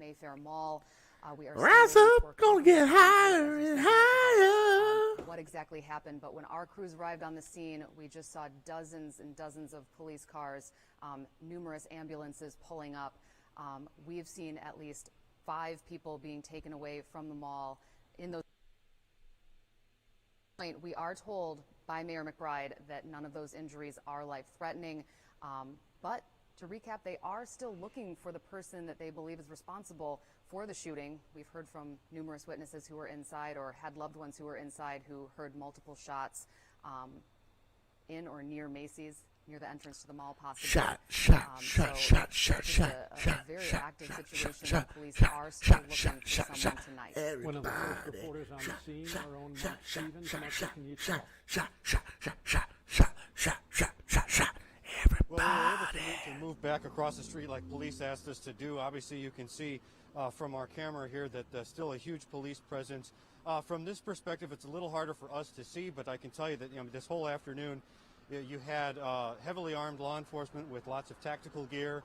Mayfair Mall. We are Rise up, gonna get higher and higher. What exactly happened, but when our crews arrived on the scene, we just saw dozens and dozens of police cars, numerous ambulances pulling up. We've seen at least 5 people being taken away from the mall. In those we are told by Mayor McBride that none of those injuries are life-threatening, but to recap, they are still looking for the person that they believe is responsible for the shooting. We've heard from numerous witnesses who were inside or had loved ones who were inside who heard multiple shots in or near Macy's, near the entrance to the mall, possibly. Shot. A very active situation. The police are still looking for someone tonight. Everybody. One of the first reporters on the scene, our own Matt Stevens. Shot. Well, we were able to move back across the street like police asked us to do. Obviously, you can see from our camera here that there's still a huge police presence. From this perspective, it's a little harder for us to see, but I can tell you that this whole afternoon, you had heavily armed law enforcement with lots of tactical gear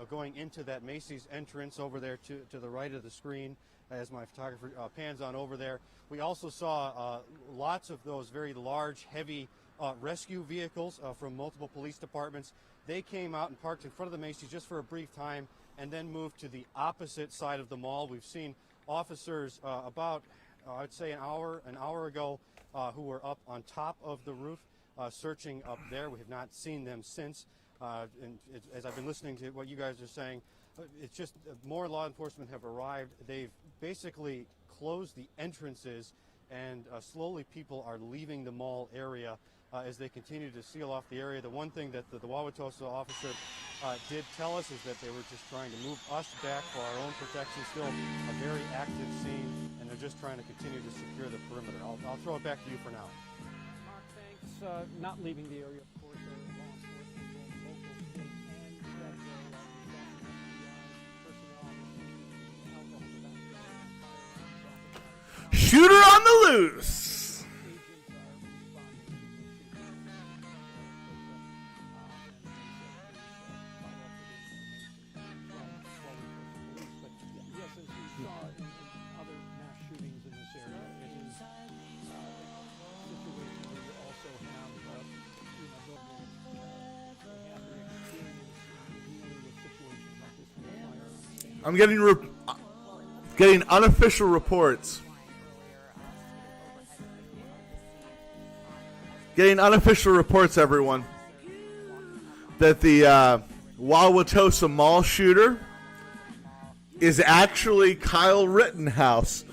going into that Macy's entrance over there to the right of the screen as my photographer pans on over there. We also saw lots of those very large, heavy rescue vehicles from multiple police departments. They came out and parked in front of the Macy's just for a brief time and then moved to the opposite side of the mall. We've seen officers about, I'd say an hour ago, who were up on top of the roof searching up there. We have not seen them since. And as I've been listening to what you guys are saying, it's just more law enforcement have arrived. They've basically closed the entrances, and slowly people are leaving the mall area as they continue to seal off the area. The one thing that the Wauwatosa officer did tell us is that they were just trying to move us back for our own protection. Still a very active scene, and they're just trying to continue to secure the perimeter. I'll throw it back to you for now. Mark, thanks. Not leaving the area, of course, are law enforcement, both local, state, and federal personnel. Shooter on the loose. I'm getting unofficial reports. Getting unofficial reports, everyone, that the Wauwatosa mall shooter is actually Kyle Rittenhouse.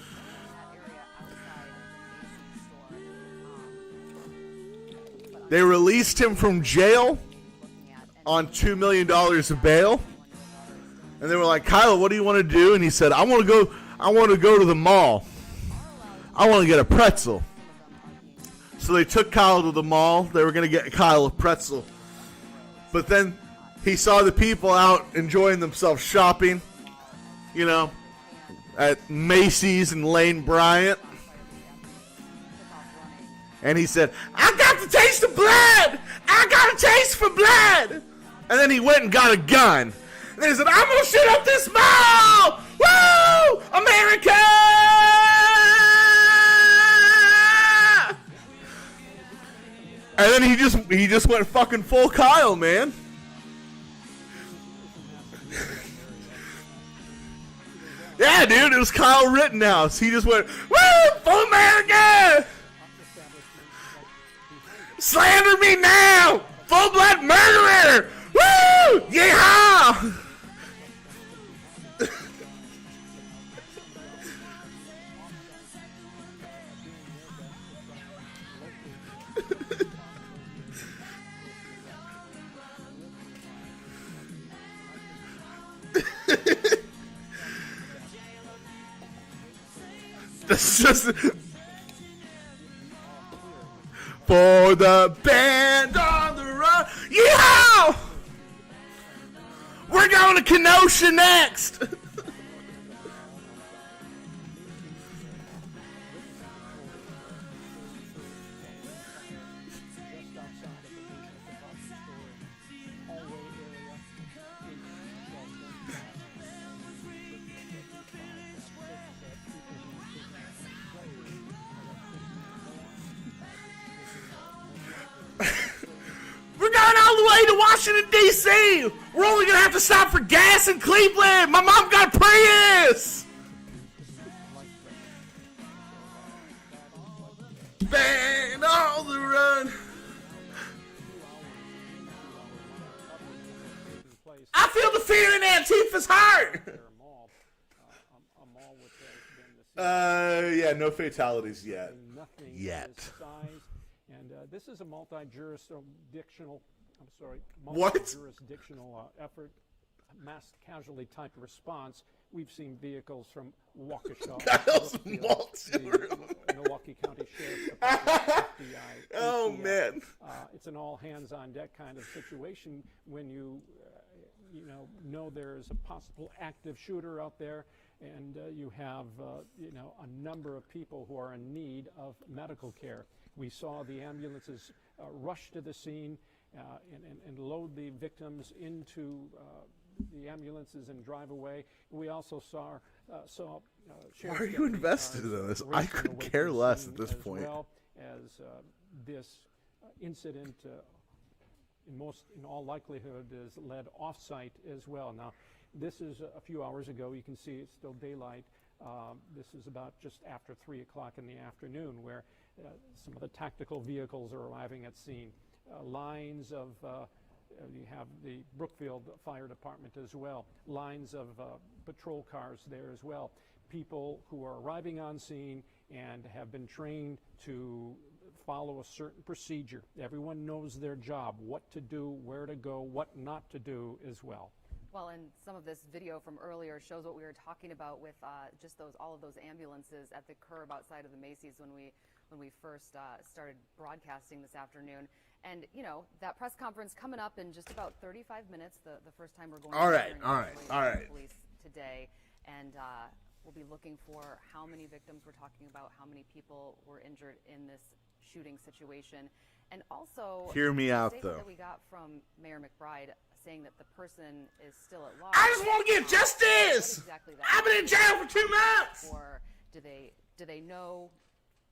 They released him from jail on $2 million of bail. And they were like, Kyle, what do you want to do? And he said, I want to go to the mall. I want to get a pretzel. So they took Kyle to the mall. They were going to get Kyle a pretzel. But then he saw the people out enjoying themselves shopping, at Macy's and Lane Bryant. And he said, I got the taste of blood. I got a taste for blood. And then he went and got a gun. And he said, I'm going to shoot up this mall! Woo! America! And then he just went fucking full Kyle, man. Yeah, dude, it was Kyle Rittenhouse. He just went, woo! Full America! Slander me now! Full-blood murderer! Woo! Yeehaw! That's just for the band on the run. Yeehaw! We're going to Kenosha next. way to Washington, D.C. We're only going to have to stop for gas in Cleveland. My mom got a Prius. Bang on the run. I feel the fear in Antifa's heart. Yeah, no fatalities yet. And this is a multi-jurisdictional effort, mass casualty type of response. We've seen vehicles from Wauwatosa, Milwaukee County Sheriff's Department, FBI, Oh, ATF. man. It's an all hands on deck kind of situation when you know there is a possible active shooter out there, and you have a number of people who are in need of medical care. We saw the ambulances rush to the scene and load the victims into the ambulances and drive away. We also saw Why are you invested in this? I could care less at this point. As well as this incident, in all likelihood, is led off-site as well. Now, this is a few hours ago. You can see it's still daylight. This is about just after 3 o'clock in the afternoon, where some of the tactical vehicles are arriving at scene. Lines of you have the Brookfield Fire Department as well. Lines of patrol cars there as well. People who are arriving on scene and have been trained to follow a certain procedure. Everyone knows their job, what to do, where to go, what not to do as well. Well, and some of this video from earlier shows what we were talking about with just all of those ambulances at the curb outside of the Macy's when we first started broadcasting this afternoon. And, that press conference coming up in just about 35 minutes, the first time we're going All to right. police today. And we'll be looking for how many victims we're talking about, how many people were injured in this shooting situation. And also, hear me out, the though. statement that we got from Mayor McBride saying that the person is still at large. I just want to get justice. Exactly I've been in jail for 2 months. Or do they know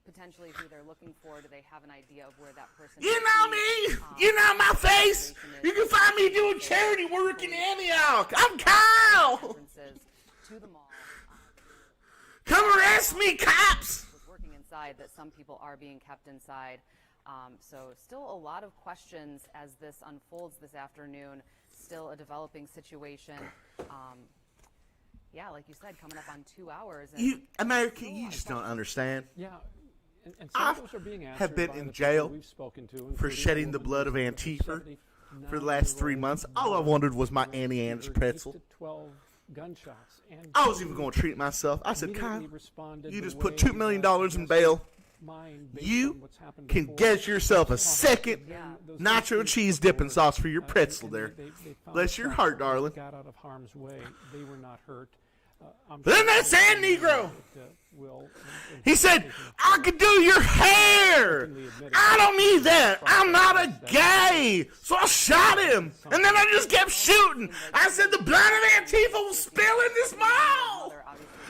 potentially who they're looking for? Do they have an idea of where that person You is? know me. You know my face. You can find me doing charity work in Antioch. I'm Kyle. To the mall. Come arrest me, cops. Was working inside, that some people are being kept inside. So still a lot of questions as this unfolds this afternoon. Still a developing situation. Yeah, like you said, coming up on 2 hours. And America, you just don't understand. Yeah. And some of those are being answered have been by in the jail people we've spoken to, for including shedding a the woman blood of who's Antifa 79 for the last 3 months. All I wanted was my Annie Ann's pretzel. 8 to 12 gunshots. And I was even going to treat myself. I said, Kyle, immediately responded you the just put way $2 million that in bail. mine based You on what's happened can before. get yourself a second Those nacho 15 cheese people dipping were, sauce for your and pretzel they there. found Bless your shots heart, that darling. Got out of harm's way. They were not hurt. Then that sad Negro. He said, I could do your hair. I don't need that. I'm not a gay. So I shot him. And then I just kept shooting. I said the blood of Antifa will spill in this mall.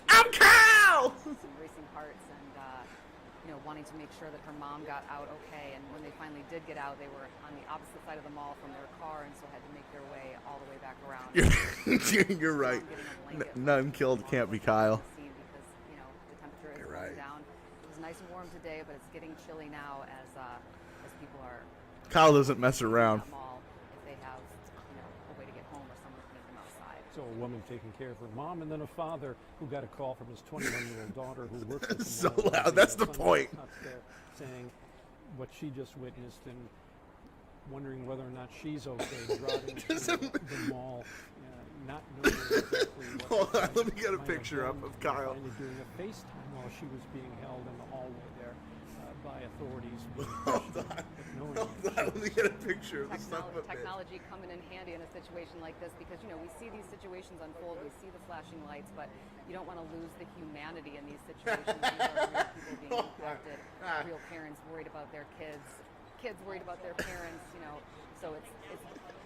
I'm Kyle. Some racing hearts and, wanting to make sure that her mom got out okay. And when they finally did get out, they were on the opposite side of the mall from their car and so had to make their way all the way back around. You're right. None killed can't be Kyle. Because, the temperature is You're going right. down. It was nice and warm today, but it's getting chilly now as people are Kyle doesn't mess around. at the mall if they have, a way to get home or someone to meet them outside. So a woman taking care of her mom, and then a father who got a call from his 21-year-old daughter who works at the So mall. loud. That's the point. There, saying what she just witnessed and wondering whether or not she's okay driving through the mall, not knowing exactly what. Hold on, let me get a might have picture up been, of Kyle. Finally doing a FaceTime while she was being held in the hallway there by authorities. Hold on. Let me get a picture of the son of a bitch. Technology coming in handy in a situation like this because, we see these situations unfold, we see the flashing lights, but you don't want to lose the humanity in these situations. These are real people being impacted, real parents worried about their kids worried about their parents, so it's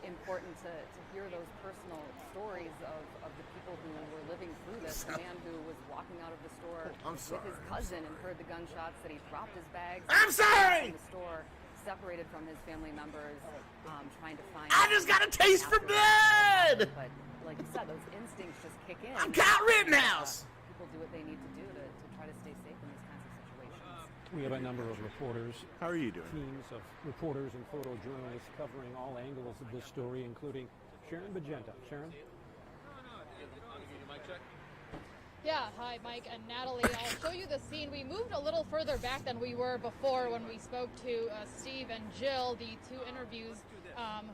important to hear those personal stories of the people who were living through this. The man who was walking out of the store with his cousin and heard the gunshots, that he dropped his bags I'm sorry! in the store, separated from his family members, trying to find. I just got a taste for blood! But like you said, those instincts just kick in. I'm Kyle Rittenhouse! People do what they need to do to try to stay safe in these kinds of situations. We have a number of reporters, How are you doing? teams of reporters and photojournalists covering all angles of this story, including Sharon Magenta. Sharon? Yeah, hi Mike and Natalie. I'll show you the scene. We moved a little further back than we were before when we spoke to Steve and Jill, the two interviews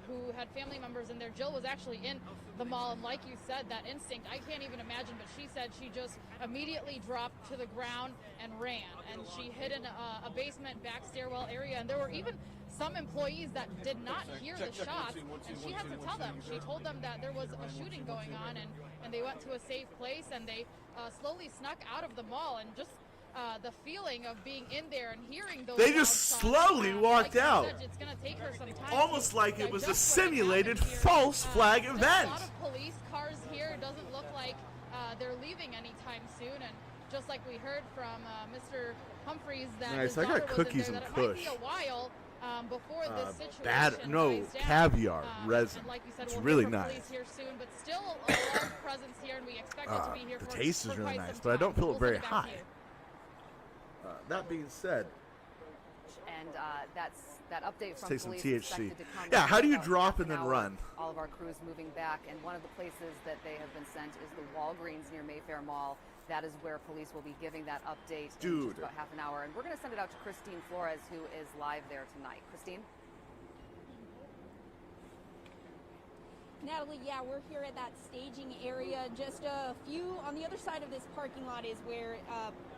who had family members in there. Jill was actually in the mall, and like you said, that instinct, I can't even imagine, but she said she just immediately dropped to the ground and ran. And she hid in a basement back stairwell area, and there were even some employees that did not hear the shots, and she had to tell them. She told them that there was a shooting going on, and they went to a safe place, and they slowly snuck out of the mall. And just the feeling of being in there and hearing those They loud just shots, slowly walked like you out. said, it's going to take her some time Almost to like it was a digest what had simulated happened here. false flag There's event. a lot of police cars here. It doesn't look like they're leaving anytime soon. And just like we heard from Mr. Humphreys, that Nice, his I got daughter was cookies in and there, that it might be Kush. a while before this situation No, dies down. caviar, resin. And like you said, It's we'll really hear from nice. police here soon, but still a large presence here, and we expect it to be here The for taste is for really quite nice, some but I don't time. feel it We'll very send back to high. you. That being said, And that update from take some police THC. expected to come Yeah, in how do you about drop half and an then hour. run? All of our crews moving back, and one of the places that they have been sent is the Walgreens near Mayfair Mall. That is where police will be giving that update in Dude. just about half an hour. And we're going to send it out to Christine Flores, who is live there tonight. Christine? Natalie, yeah, we're here at that staging area. Just a few on the other side of this parking lot is where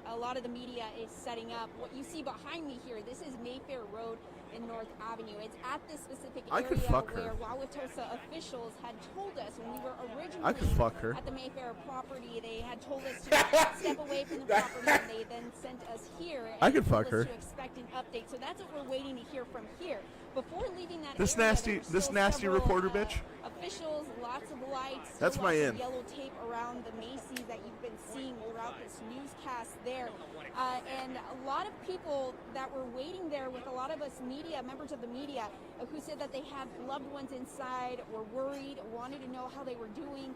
a lot of the media is setting up. What you see behind me here, this is Mayfair Road in North Avenue. It's at this specific I area could fuck her. where Wauwatosa officials had told us when we were originally I could fuck her. at the Mayfair property. They had told us to step away from the property, and they then sent us here. And I could told fuck us her. to expect an update. So that's what we're waiting to hear from here. Before leaving that This area, nasty- there were this still nasty several, reporter bitch? Officials, lots of lights. still That's my lots in. of yellow tape around the Macy's that you've been seeing throughout this newscast there. And a lot of people that were waiting there with a lot of us media, members of the media, who said that they had loved ones inside, were worried, wanted to know how they were doing.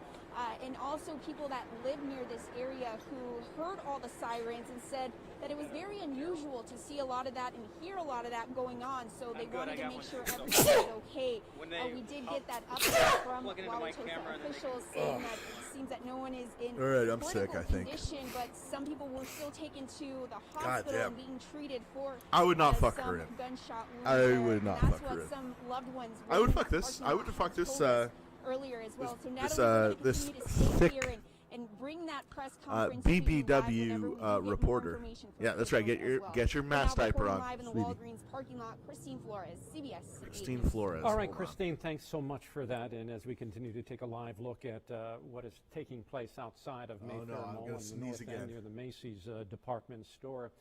And also people that live near this area who heard all the sirens and said that it was very unusual to see a lot of that and hear a lot of that going on. So they wanted to make sure everything was okay. We did get that update from Wauwatosa officials saying that it seems that no one is in All right, I'm sick, critical I think. condition, but some people were still taken to the God hospital damn. and being treated for I would not fuck some her in. gunshot wounds I there. would not And fuck that's her what in. some loved ones I would within fuck the this. parking I lot would had fuck this, told us earlier as well. So this, Natalie, we're gonna this continue to stay thick, here and bring that press conference to you live BBW whenever we do get more reporter. information from Yeah, that's right. officials Get your as well. get your So mask now diaper reporting on, live in the sweetie. Walgreens parking lot, Christine Flores, CBS. Christine 8 Flores. All right, hold on. Christine, thanks so much for that. And as we continue to take a live look at what is taking place outside of Mayfair no, I'm Mall gonna in the sneeze north again. end near the Macy's department store,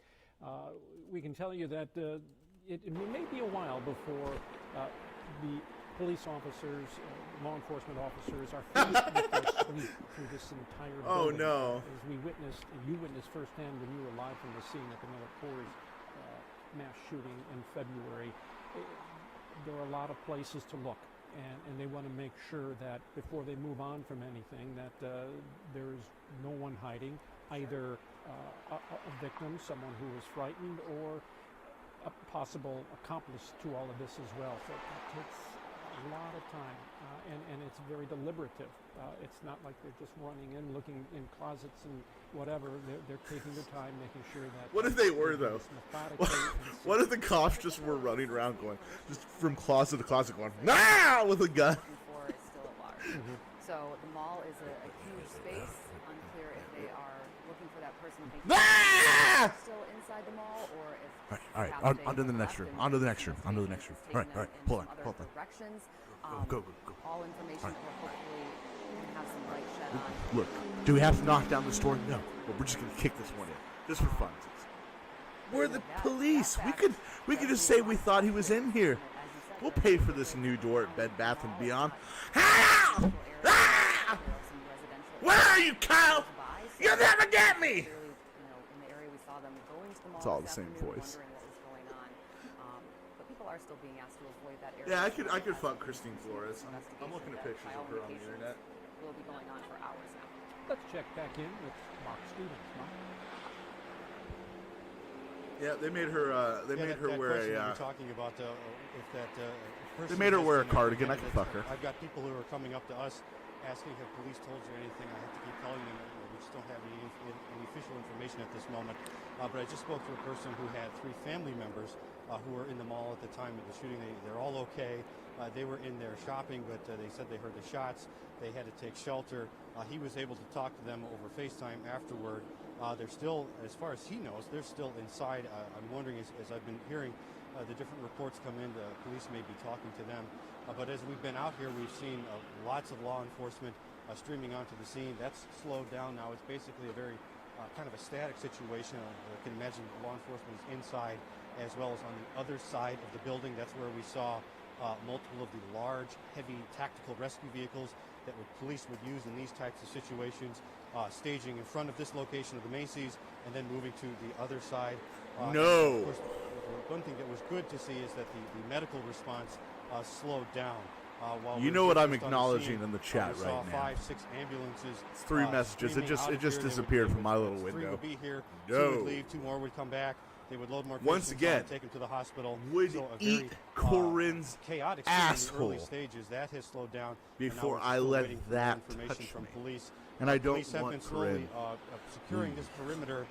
we can tell you that it may be a while before the police officers, law enforcement officers are finished with their sweep through this entire Oh, building. no. As we witnessed, you witnessed firsthand when you were live from the scene at the Miller Coors mass shooting in February. There are a lot of places to look, and they want to make sure that before they move on from anything, that there's no one hiding, either a victim, someone who was frightened, or a possible accomplice to all of this as well. So it takes a lot of time, and it's very deliberative. It's not like they're just running in, looking in closets and whatever. They're taking their time, making sure that. What if they were, though? it's methodically and What if the cops just were running around going, just from closet to closet going, nah, with a gun? Before is still at large. So the mall is a huge space. Unclear if they are looking for that person thinking Ah! still inside the mall, or if All right, perhaps onto they the next left room, and onto the next room, onto the taken- next room. taken All right, them in pull some on, other pull on. directions. Go. All information that we're hopefully going to have some light shed on. Look, do we have to knock down the store? No. Well, we're just gonna kick this one in, just for fun. We're the police. We could just say we thought he was in here. We'll pay for this new door at Bed Bath and Beyond. Help! Ah! Where are you, Kyle? You'll never get me. In the area we saw them going to the mall. It's all this the same afternoon, voice. wondering what was going on. But people are are still being asked to avoid that area. Yeah, I could fuck Christine Flores. I'm looking at pictures of her on the internet. Will be going on for hours now. Let's check back in with Mark Stevens. Mark? Yeah, they made her. They made her wear a. You're talking about if that. They made her wear a cardigan. I can fuck her. I've got people who are coming up to us asking if police told you anything. I have to keep telling them we just don't have any official information at this moment. But I just spoke to a person who had 3 family members who were in the mall at the time of the shooting. They're all okay. They were in there shopping, but they said they heard the shots. They had to take shelter. He was able to talk to them over FaceTime afterward. They're still, as far as he knows, they're still inside. I'm wondering, as I've been hearing the different reports come in, the police may be talking to them. But as we've been out here, we've seen lots of law enforcement streaming onto the scene. That's slowed down now. It's basically a very kind of a static situation. I can imagine law enforcement is inside as well as on the other side of the building. That's where we saw multiple of the large, heavy tactical rescue vehicles that police would use in these types of situations, staging in front of this location of the Macy's and then moving to the other side. No. Of course, one thing that was good to see is that the medical response slowed down. While You we know were what I'm just on the acknowledging scene, in the chat we saw right now. 5, 6 ambulances. It's 3 messages. It streaming out of just here. disappeared They from my little 3 window. would be here. No. 2 would leave. 2 more would come back. They would load more Once patients again, on, take them to the hospital. would So a eat very, Corinne's chaotic scene asshole in the early stages. That has slowed down. before and now we're I still let waiting for that more information touch from me. police. And I don't Police have want been slowly Corinne. securing this perimeter.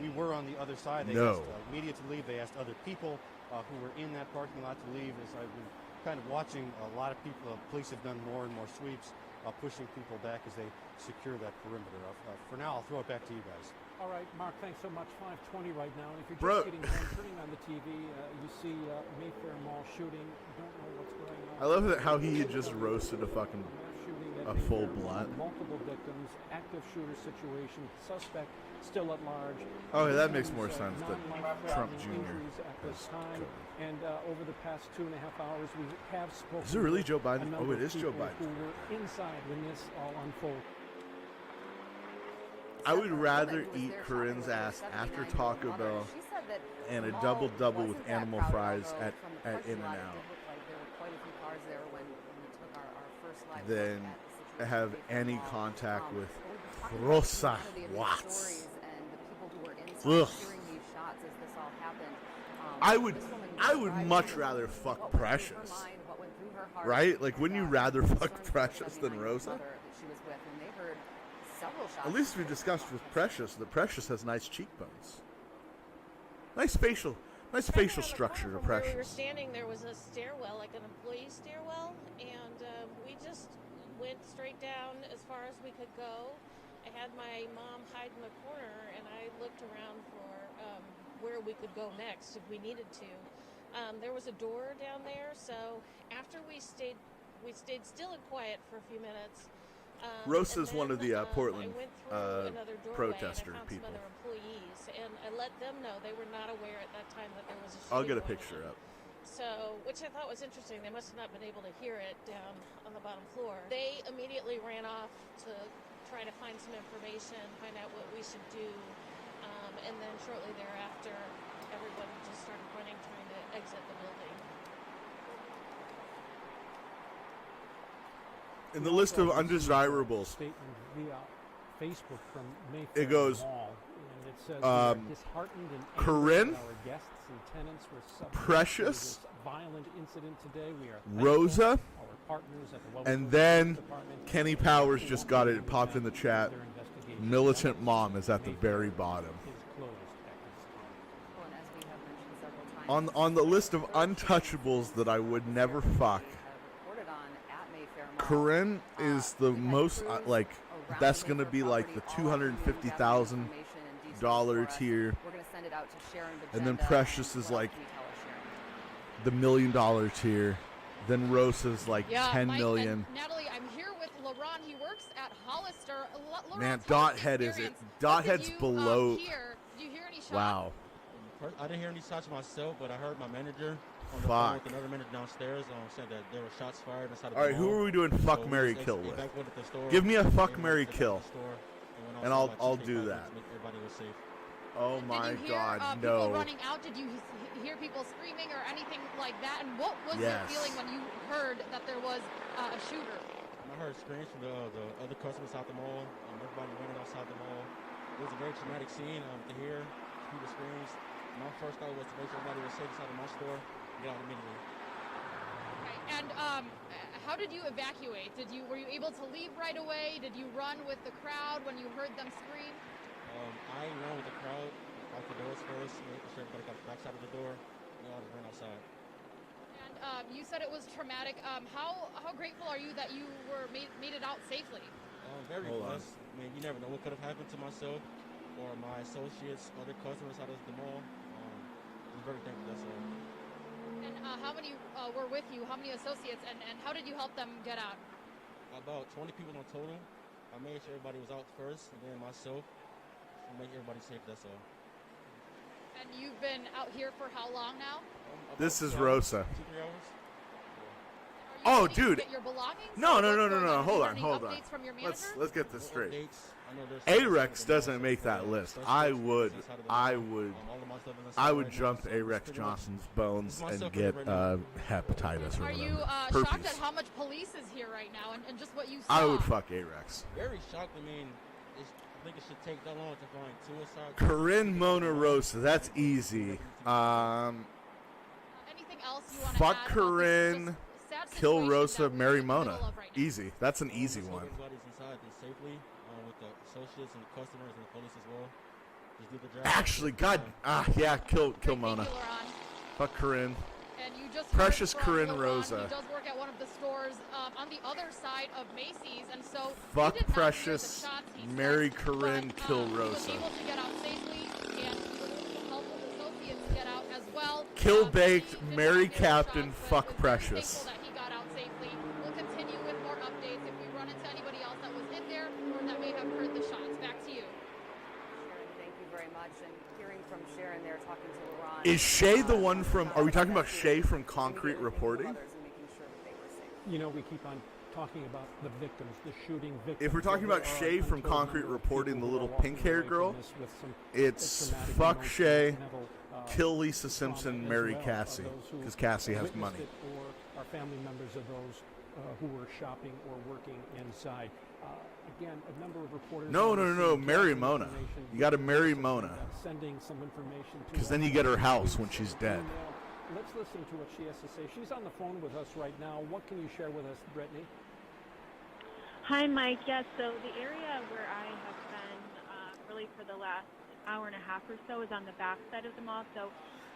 We were on the other side. They No. asked media to leave. They asked other people who were in that parking lot to leave. As I've been kind of watching, a lot of people, police have done more and more sweeps, pushing people back as they secure that perimeter. For now, I'll throw it back to you guys. All right, Mark, thanks so much. 5:20 right now. And if you're Bro. just getting home, turning on the TV, you see Mayfair Mall shooting. You don't know what's going on. I love that how he had just roasted a fucking Mass shooting at a Mayfair full Mall. blunt. Multiple victims, active shooter situation, suspect still at large. Oh, yeah, that makes more Victims, sense that non-life-threatening Trump Jr. injuries at this has time. COVID. And over the past 2.5 hours, we have spoken. Is it really with Joe Biden? a Oh, number it of is Joe people Biden. Who were inside when this all unfolded. I would rather eat Corinne's ass after Taco Bell and a double-double with animal fries at In-N-Out than have any contact with Rosa Watts. Ugh. I would much rather fuck Precious. Right? Like, wouldn't you rather fuck Precious than Rosa? At least we discussed with Precious that Precious has nice cheekbones. Nice facial structure to Where we were Precious. standing, there was a stairwell, like an employee stairwell, and we just went straight down as far as we could go. I had my mom hide in the corner, and I looked around for where we could go next if we needed to. There was a door down there, so after we stayed still and quiet for a few minutes. Rosa's one of the I Portland went through another doorway protester and I found people. some other employees, and I let them know they were not aware at that time that there was a shooting I'll get a going picture on. up. So, which I thought was interesting. They must have not been able to hear it down on the bottom floor. They immediately ran off to try to find some information, find out what we should do, and then shortly thereafter, everyone just started running, trying to exit the building. In the list of undesirables, Statement via Facebook from Mayfair it goes, Mall, and it says, "We are disheartened and angry Corinne, that our guests and tenants were subject Precious, to this violent incident today. We are Rosa, thankful. Our partners at the Wauwatosa and then Police Department Kenny Powers just got it. It popped in the chat. their investigation. Militant Mom is at the very bottom. Is closed at this time. On the list of untouchables that I would never fuck, Corinne is the most that's gonna be like the $250,000 tier, and then Precious is like the $1 million tier, then Rosa's like 10 Mike million. and Natalie, I'm here with LaRon. He works at Hollister. LaRon, Man, tell us Dothead the is it? experience. Dothead's What did you, below. hear? Did you hear any shots? Wow. I didn't hear any shots myself, but I heard my manager on the Fuck. phone with another manager downstairs said that there were shots fired inside of the All right, who mall. are we doing So fuck, we marry, just kill with? evacuated the store. Give me a fuck, Everyone marry, exited kill. the store and went And outside I'll to do take that. pictures, make everybody was safe. Oh my Did you hear God, people no. running out? Did you hear people screaming or anything like that? And what was Yes. your feeling when you heard that there was a shooter? I heard screams from the other customers out the mall. Everybody running outside the mall. It was a very traumatic scene to hear people screams. My first thought was to make sure everybody was safe inside of my store and get out immediately. Okay. And how did you evacuate? Were you able to leave right away? Did you run with the crowd when you heard them scream? I ran with the crowd out the doors first, making sure everybody got the backside of the door, and all just ran outside. And you said it was traumatic. How grateful are you that you made it out safely? Very blessed. I mean, you never know what could have happened to myself or my associates, other customers out of the mall. I'm very thankful, that's all. And how many were with you? How many associates? And how did you help them get out? About 20 people in total. I made sure everybody was out first, and then myself, to make everybody safe, that's all. And you've been out here for how long now? This is Rosa. 2-3 hours. Oh, Are you ready to dude. get your belongings? No. Or what's going on? Hold Have on, you hold heard on. any updates from your manager? Let's get this straight. Updates. I know there's Arex doesn't make that list. I would jump Arex Johnson's bones and get hepatitis or Are you whatever. shocked at Herpes. how much police is here right now and just what you saw? I would fuck Arex. Very shocked. I mean, I think it should take that long to find suicide. Corinne Mona Rosa, that's easy. Anything else you want to Fuck add? Corinne, Sad kill situation Rosa, that we're marry in the middle Mona. of right now. Easy. That's an easy Just hope one. everybody's inside and safely with the associates and the customers and the police as well. Just do the job. Actually, God, yeah, kill Great, Mona. thank you, Laurent. Fuck Corinne. And you just Precious heard from Corinne Laurent. Rosa. He does work at one of the stores on the other side of Macy's, and so Fuck he did not hear the Precious, shots, he marry says, Corinne, but, kill He Rosa. was able to get out safely, and he was able to help his associates get out as well. Kill He Baked, did not marry hear the Captain, shots, but fuck was very Precious. thankful that he got out safely. We'll continue with more updates if we run into anybody else that was in there or that may have heard the shots. Back to you. Sharon, thank you very much. And hearing from Sharon there, talking to Laurent. Is Shay the one from? Are we talking about Shay from Concrete Reporting? And making sure that they were safe. You know, we keep on talking about the victims, the shooting victims. If we're talking about There are Shay from untold Concrete number of Reporting, people the who little are walking pink-haired away from girl, this with some it's traumatic fuck emotional Shay, and mental, kill Lisa trauma Simpson, as marry well, Cassie, those who because Cassie has witnessed money. it or are family members of those who were shopping or working inside. Again, a number of reporters. No, on the scene marry gathering Mona. information, You got to marry sending, Mona, sending some information to because us. then you get her house when she's dead. Let's listen to what she has to say. She's on the phone with us right now. What can you share with us, Brittany? Hi, Mike. Yes, so the area where I have been really for the last hour and a half or so is on the back side of the mall. So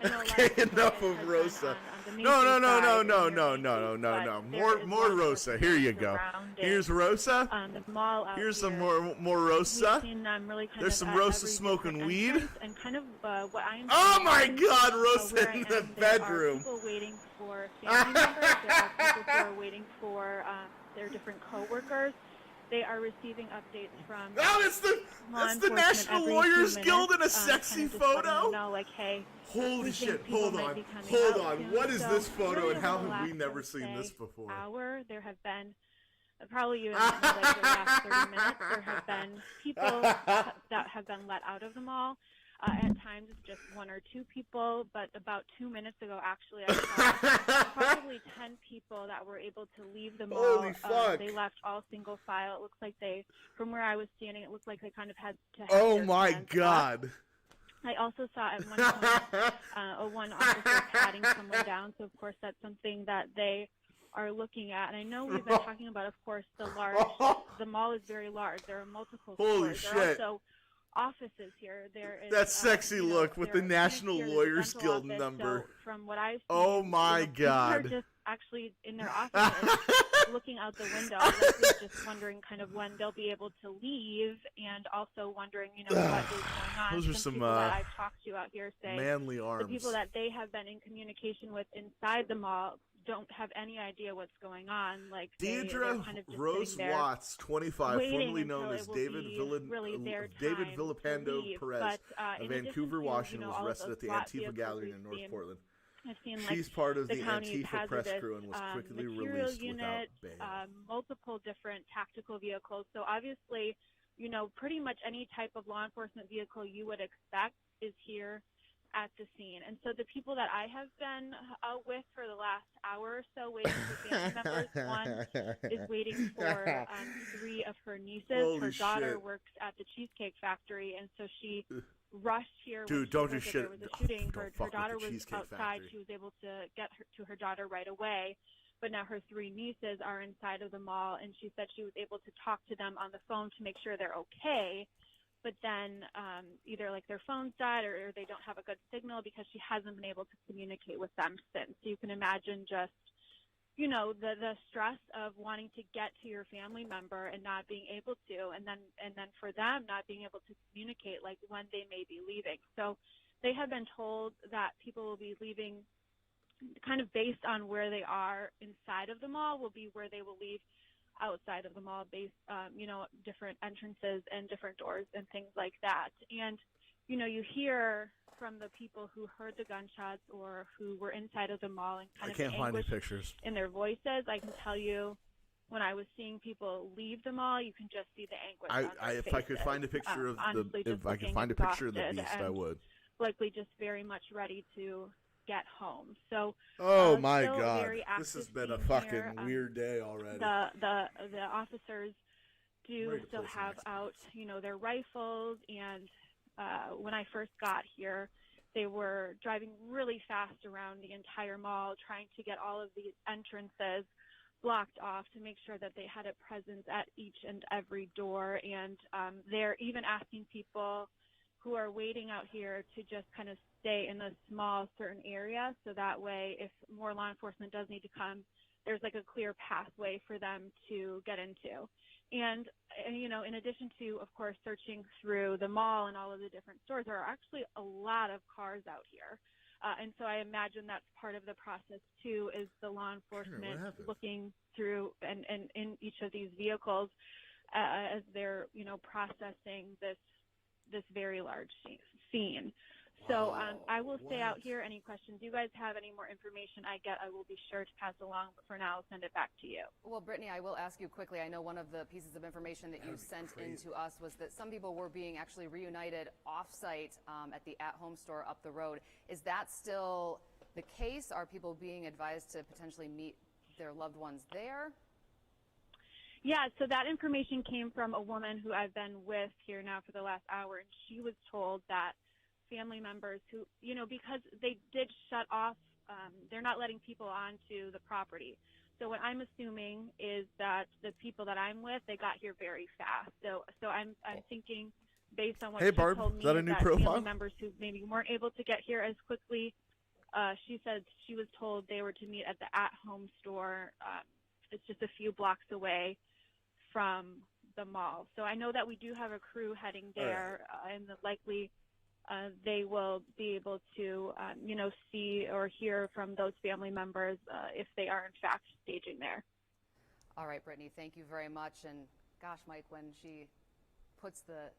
I know a lot Okay, of people enough has of been Rosa. on the Macy's No. side and near No. Macy's, but there More is more law Rosa. Here you go. enforcement Here's surrounding, Rosa. the mall out Here's some here. more Rosa. We've seen really kind There's of some at Rosa every smoking different weed. entrance, and kind of what I am Oh seeing, my God, Rosa where I in am, the there bedroom. are people waiting for family members. There are people who are waiting for their different coworkers. They are receiving updates from Oh, that's law the enforcement National every Lawyers few Guild in a minutes, sexy kind of just letting photo. them know, like, hey, Holy we shit! think people Hold might on, be coming hold out on. soon. What is So this photo, really and how over the have we last, never I would seen say, this before? hour, there have been probably even like the last 30 minutes. There have been people that have been let out of the mall. At times, it's just one or two people, but about 2 minutes ago, actually, I saw probably 10 people that were able to leave the mall. Holy fuck. They left all single file. It looks like they, from where I was standing, it looked like they kind of had to have Oh their my hands up. God! I also saw at one point one officer patting someone down, so of course that's something that they are looking at. And I know we've been talking about, of course, the mall is very large. There are multiple Holy stores. shit. There are also offices here. There is That sexy look with the there- National here, there's a Lawyers dental Guild office. number. So from what I've seen, Oh my people are God. just actually in their offices looking out the window, likely just wondering kind of when they'll be able to leave, and also wondering, what is going on. Those are some, people that I've talked to out here say Manly the arms. people that they have been in communication with inside the mall don't have any idea what's going on. Like they're Deidre kind of just Rose sitting there Watts, 25, waiting formerly known until as it will David be really their David time Villapando to leave. Perez But, of in addition Vancouver, to, Washington, was all of arrested those at the SWAT Antifa vehicles gathering we've in North seen, Portland. I've seen She's part of the county's Antifa press hazardous, crew and was quickly material released unit, without bail. multiple different tactical vehicles. So obviously, pretty much any type of law enforcement vehicle you would expect is here at the scene. And so the people that I have been with for the last hour or so waiting for family members, one is waiting for 3 of her nieces. Holy her daughter shit. works at the Cheesecake Factory, and so she rushed here Dude, when she don't do heard that shit. there was a shooting. Don't Her fuck with the daughter was Cheesecake outside. Factory. She was able to get to her daughter right away. But now her 3 nieces are inside of the mall, and she said she was able to talk to them on the phone to make sure they're okay. But then either like their phones died or they don't have a good signal because she hasn't been able to communicate with them since. So you can imagine just, the stress of wanting to get to your family member and not being able to, and then for them not being able to communicate like when they may be leaving. So they have been told that people will be leaving kind of based on where they are inside of the mall will be where they will leave outside of the mall based, different entrances and different doors and things like that. And, you hear from the people who heard the gunshots or who were inside of the mall and kind I of can't find any anguish pictures. in their voices. I can tell you when I was seeing people leave the mall, you can just see the anguish on their If faces. I could find a picture of Honestly, if just I could looking find a picture of the exhausted beast, I and would. likely just very much ready to get home. So Oh my still God, very this has active been a scene fucking here. weird day already. The officers do Ready to still play some have Xbox. out, their rifles, and when I first got here, they were driving really fast around the entire mall, trying to get all of the entrances blocked off to make sure that they had a presence at each and every door. And they're even asking people who are waiting out here to just kind of stay in a small certain area, so that way if more law enforcement does need to come, there's like a clear pathway for them to get into. And in addition to, of course, searching through the mall and all of the different stores, there are actually a lot of cars out here. And so I imagine that's part of the process, too, is the law enforcement looking through and in each of these vehicles as they're, processing this very large scene. So I will stay out here. Any questions you guys have, any more information I get, I will be sure to pass along. But for now, I'll send it back to you. Well, Brittany, I will ask you quickly. I know one of the pieces of information that you sent in to us was that some people were being actually reunited off-site at the at-home store up the road. Is that still the case? Are people being advised to potentially meet their loved ones there? Yeah, so that information came from a woman who I've been with here now for the last hour, and she was told that family members who, because they did shut off, they're not letting people onto the property. So what I'm assuming is that the people that I'm with, they got here very fast. So I'm thinking, based on what Hey, she Barb, told me, is that a new that profile? family members who maybe weren't able to get here as quickly, she said she was told they were to meet at the at-home store. It's just a few blocks away from the mall. So I know that we do have a crew heading there, and likely they will be able to, see or hear from those family members if they are in fact staging there. All right, Brittany, thank you very much. And gosh, Mike, when she puts the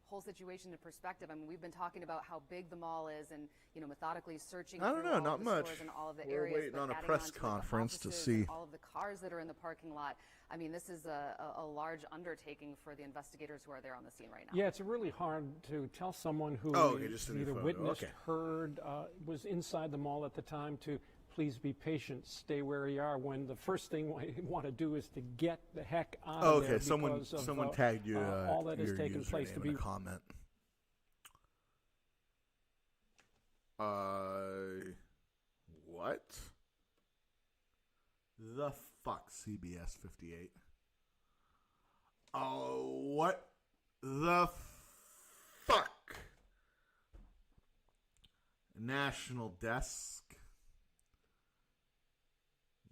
whole situation in perspective, I mean, we've been talking about how big the mall is and, methodically searching I don't through know, all not of the much. stores and all of the We're areas. waiting but on a adding press on to it, the conference to offices see. and all of the cars that are in the parking lot. I mean, this is a large undertaking for the investigators who are there on the scene right now. Yeah, it's really hard to tell someone who just a new either photo. witnessed, Okay. heard, was inside the mall at the time to please be patient, stay where you are, when the first thing we want to do is to get the heck out of there. Okay, someone because of, someone tagged you all that has your taken place username to in be a comment. What? The fuck, CBS 58? Oh, what the fuck? National Desk.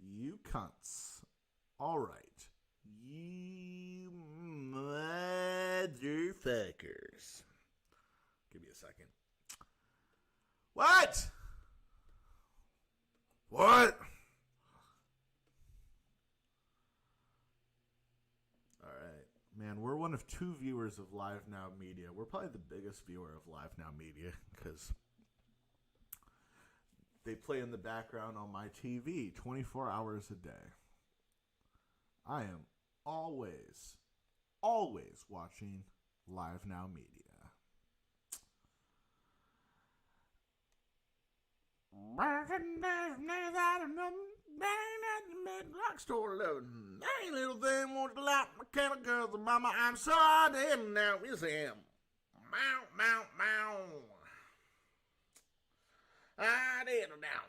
You cunts. All right. You motherfuckers. Give me a second. What? What? All right. Man, we're one of 2 viewers of Live Now Media. We're probably the biggest viewer of Live Now Media because they play in the background on my TV 24 hours a day. I am always always watching Live Now Media. Drugstore loading. Ain't little thing wants to like mechanical girls. Mama, I'm so dead now. Yes, I am. Mow, mow, mow. I did now.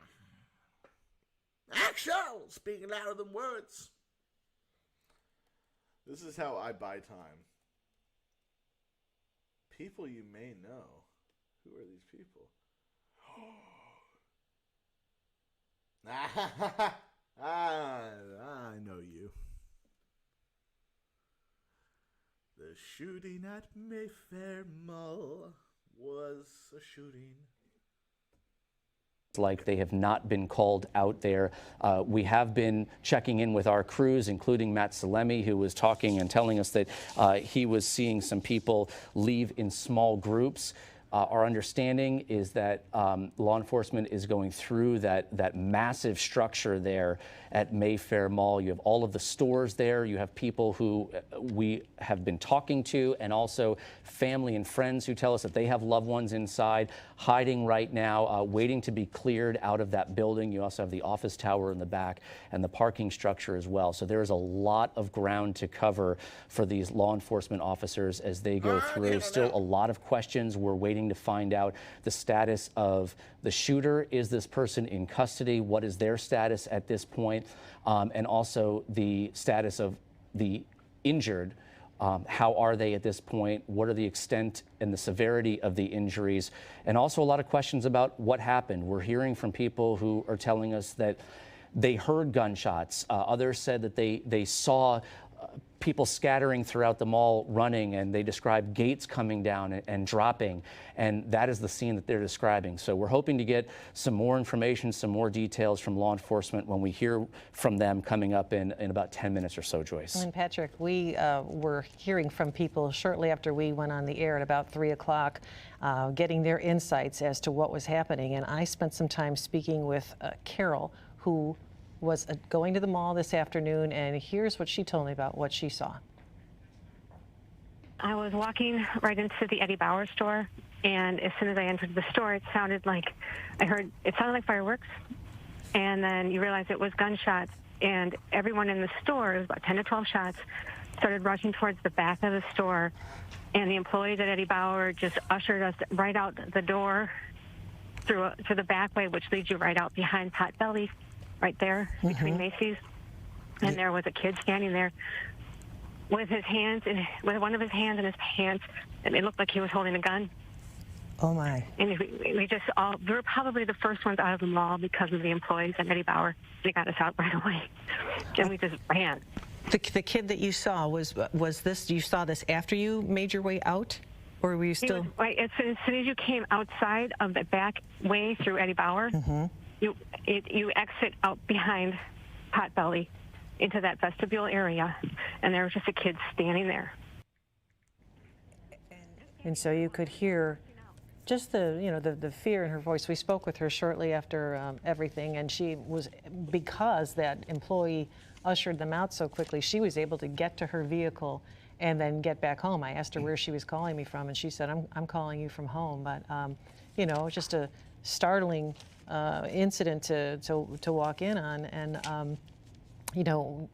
Action! Speaking louder than words. This is how I buy time. People you may know. Who are these people? I know you. The shooting at Mayfair Mall was a shooting. Like they have not been called out there. We have been checking in with our crews, including Matt Salemi, who was talking and telling us that he was seeing some people leave in small groups. Our understanding is that law enforcement is going through that massive structure there at Mayfair Mall. You have all of the stores there. You have people who we have been talking to, and also family and friends who tell us that they have loved ones inside hiding right now, waiting to be cleared out of that building. You also have the office tower in the back and the parking structure as well. So there is a lot of ground to cover for these law enforcement officers as they go through. Still a lot of questions. We're waiting to find out the status of the shooter. Is this person in custody? What is their status at this point? And also the status of the injured. How are they at this point? What are the extent and the severity of the injuries? And also a lot of questions about what happened. We're hearing from people who are telling us that they heard gunshots. Others said that they saw people scattering throughout the mall running, and they described gates coming down and dropping, and that is the scene that they're describing. So we're hoping to get some more information, some more details from law enforcement when we hear from them coming up in about 10 minutes or so, Joyce. And Patrick, we were hearing from people shortly after we went on the air at about 3 o'clock, getting their insights as to what was happening, and I spent some time speaking with Carol, who was going to the mall this afternoon, and here's what she told me about what she saw. I was walking right into the Eddie Bauer store, and as soon as I entered the store, it sounded like fireworks, and then you realize it was gunshots, and everyone in the store, it was about 10 to 12 shots, started rushing towards the back of the store, and the employees at Eddie Bauer just ushered us right out the door through the back way, which leads you right out behind Potbelly, right there between Macy's, and there was a kid standing there with with one of his hands in his pants, and it looked like he was holding a gun. Oh my! And we were probably the first ones out of the mall because of the employees at Eddie Bauer. They got us out right away, and we just ran. The kid that you saw was this? You saw this after you made your way out, or were you still? Right as soon as you came outside of the back way through Eddie Bauer. You exit out behind Potbelly into that vestibule area, and there was just a kid standing there. And so you could hear just the fear in her voice. We spoke with her shortly after everything, and she was, because that employee ushered them out so quickly, she was able to get to her vehicle and then get back home. I asked her where she was calling me from, and she said, I'm calling you from home. But just a startling incident to walk in on, and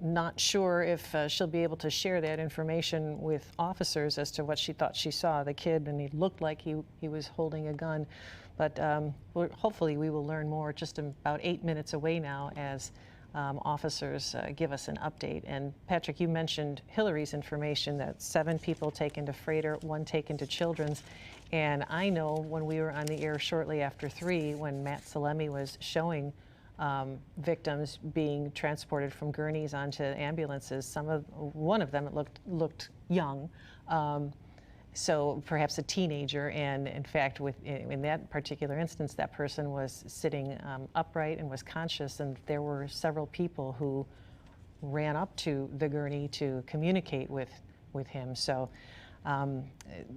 not sure if she'll be able to share that information with officers as to what she thought she saw. The kid, and he looked like he was holding a gun, but hopefully we will learn more just about 8 minutes away now as officers give us an update. And Patrick, you mentioned Hillary's information that 7 people taken to Freighter, 1 taken to Children's. And I know when we were on the air shortly after 3, when Matt Salemi was showing victims being transported from gurneys onto ambulances, one of them looked young, so perhaps a teenager. And in fact, in that particular instance, that person was sitting upright and was conscious, and there were several people who ran up to the gurney to communicate with him. So.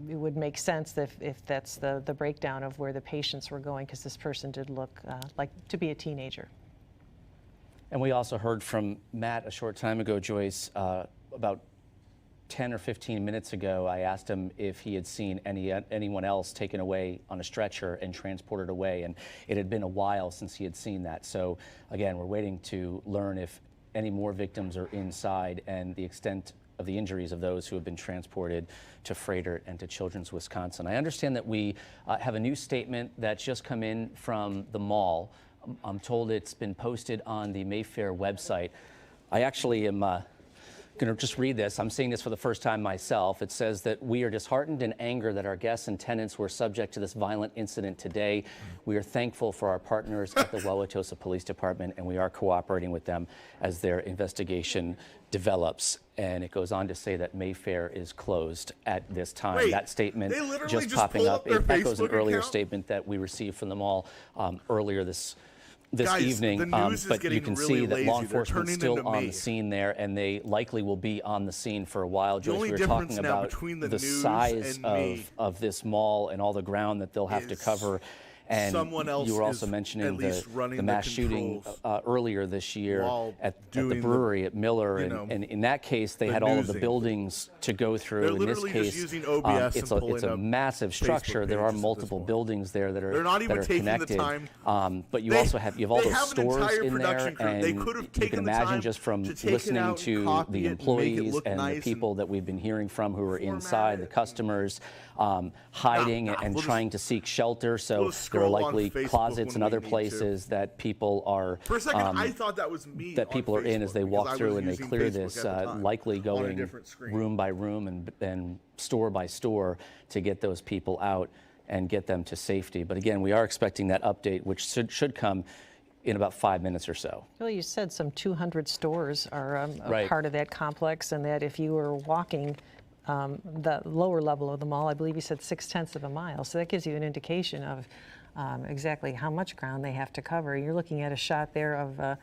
It would make sense if that's the breakdown of where the patients were going, because this person did look like to be a teenager. And we also heard from Matt a short time ago, Joyce, about 10 or 15 minutes ago, I asked him if he had seen anyone else taken away on a stretcher and transported away, and it had been a while since he had seen that. So again, we're waiting to learn if any more victims are inside and the extent of the injuries of those who have been transported to Freighter and to Children's Wisconsin. I understand that we have a new statement that's just come in from the mall. I'm told it's been posted on the Mayfair website. I actually am going to just read this. I'm seeing this for the first time myself. It says that we are disheartened and angered that our guests and tenants were subject to this violent incident today. We are thankful for our partners at the Wauwatosa Police Department, and we are cooperating with them as their investigation develops. And it goes on to say that Mayfair is closed at this time. Wait, that statement they literally just just popping pull up. up their It echoes an Facebook earlier account? statement that we received from the mall earlier this Guys, evening, the news is but you getting can really see that lazy. law They're enforcement's turning still into on me. the scene there, and they likely will be on the scene for a while. Joyce, only we were difference talking now about between the the news size and me of this mall and all the ground that they'll have to is cover. And someone else you were also is mentioning at least running the the mass shooting controls earlier this year while at the doing brewery at Miller, you know, and in that case they the had all of the newsing. buildings to go through. They're In this literally case, just using OBS it's and a pulling up massive structure. Facebook There are pages at this multiple point. buildings there that are They're not even that are taking the connected. time. But you They- also have all they those have an stores entire in there, production crew. They and could have you can taken the imagine time just from to take it listening out and to copy the it and make it employees look and nice the people that we've been hearing from who are inside, the it. customers hiding and we'll trying to seek shelter. So we'll there are scroll on likely Facebook closets and when we other need to. places that people are For a second, I thought that was me. that on people are in as Facebook they because walk I through was and they using clear Facebook this, at the time likely on a going different screen. room by room and store by store to get those people out and get them to safety. But again, we are expecting that update, which should come in about 5 minutes or so. Well, you said some 200 stores are a Right. part of that complex, and that if you were walking the lower level of the mall, I believe you said 6/10 of a mile. So that gives you an indication of exactly how much ground they have to cover. You're looking at a shot there of a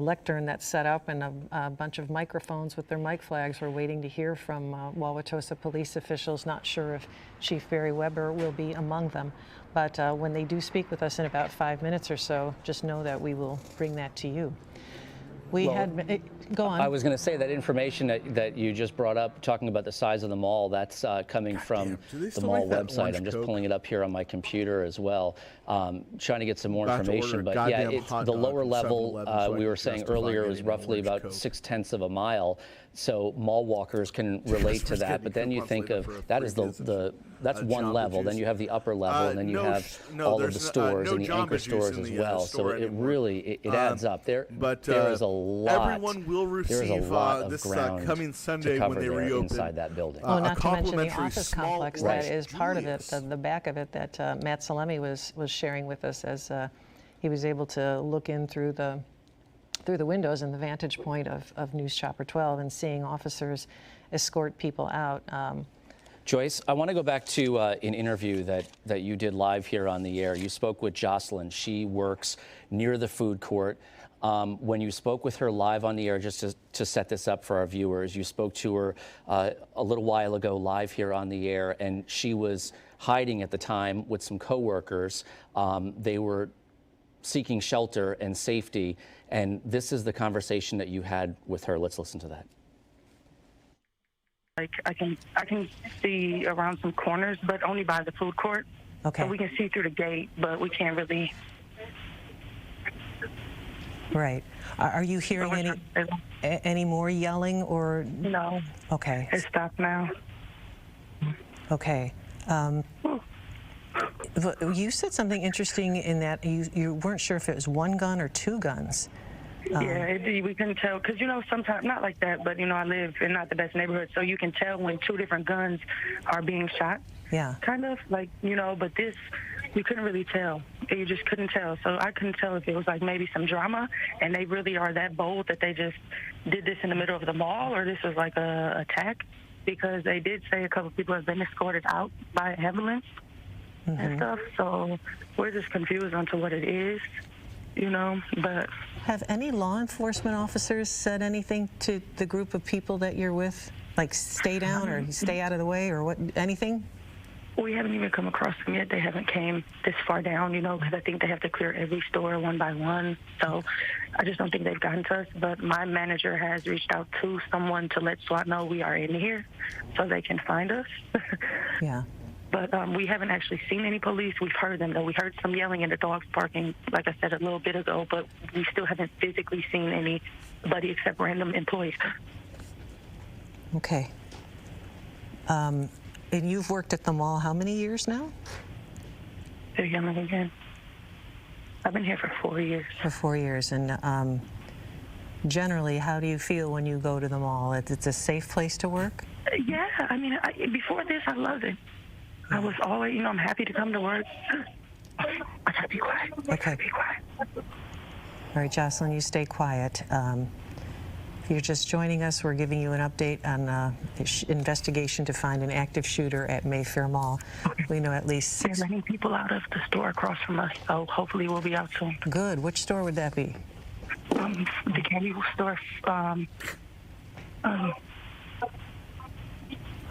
lectern that's set up and a bunch of microphones with their mic flags. We're waiting to hear from Wauwatosa police officials. Not sure if Chief Barry Weber will be among them. But when they do speak with us in about 5 minutes or so, just know that we will bring that to you. We go on. I was going to say that information that you just brought up, talking about the size of the mall, that's coming from do they the still mall make that website. orange I'm just Coke? pulling it up here on my computer as well, trying to get some more About to order information. a But yeah, goddamn it's hot the dog lower from level. 7-Eleven so I We were can saying justify earlier was getting an roughly orange about Coke. 6/10 of a mile, so mall walkers can relate to Customers that. getting But then you coupons think later of for a that free is visit. that's one Jamba level. Then Juice. you have the upper level, and then you no, have no, all of the there's stores no and the Jamba anchor Juice stores in as the, well. So store it anymore. really it adds up. There But is a lot. everyone will There is a receive lot of this ground coming Sunday to cover when they there reopen inside that building. Oh, a not to mention the complimentary office small complex Right. that is part of it, Julius. the back of it that Matt Salemi was sharing with us as he was able to look in through the windows and the vantage point of News Chopper 12 and seeing officers escort people out. Joyce, I want to go back to an interview that you did live here on the air. You spoke with Jocelyn. She works near the food court. When you spoke with her live on the air, just to set this up for our viewers, you spoke to her a little while ago live here on the air, and she was hiding at the time with some coworkers. They were seeking shelter and safety, and this is the conversation that you had with her. Let's listen to that. Like I can see around some corners, but only by the food court. Okay. So we can see through the gate, but we can't really. Right. Are you hearing any more yelling or? No. Okay. It stopped now. Okay. You said something interesting in that you weren't sure if it was one gun or two guns. Yeah, we couldn't tell because sometimes not like that, but I live in not the best neighborhood, so you can tell when two different guns are being shot. Yeah. Kind of like but this we couldn't really tell. You just couldn't tell. So I couldn't tell if it was like maybe some drama, and they really are that bold that they just did this in the middle of the mall, or this was like a attack, because they did say a couple of people have been escorted out by an ambulance and stuff. So we're just confused onto what it is, but. Have any law enforcement officers said anything to the group of people that you're with? Like stay down or stay out of the way or what? Anything? We haven't even come across them yet. They haven't came this far down, because I think they have to clear every store one by one. So I just don't think they've gotten to us. But my manager has reached out to someone to let SWAT know we are in here so they can find us. Yeah. But we haven't actually seen any police. We've heard them, though. We heard some yelling and the dogs barking, like I said, a little bit ago. But we still haven't physically seen anybody except random employees. Okay. And you've worked at the mall how many years now? They're yelling again. I've been here for 4 years. For 4 years. And generally, how do you feel when you go to the mall? It's a safe place to work? Yeah. I mean, before this, I loved it. I was always, I'm happy to come to work. I gotta be quiet. Okay. Be quiet. All right, Jocelyn, you stay quiet. If you're just joining us, we're giving you an update on the investigation to find an active shooter at Mayfair Mall. Okay. We know at least They're letting people out of the store across from us, so hopefully we'll be out soon. Good. Which store would that be? The candy store.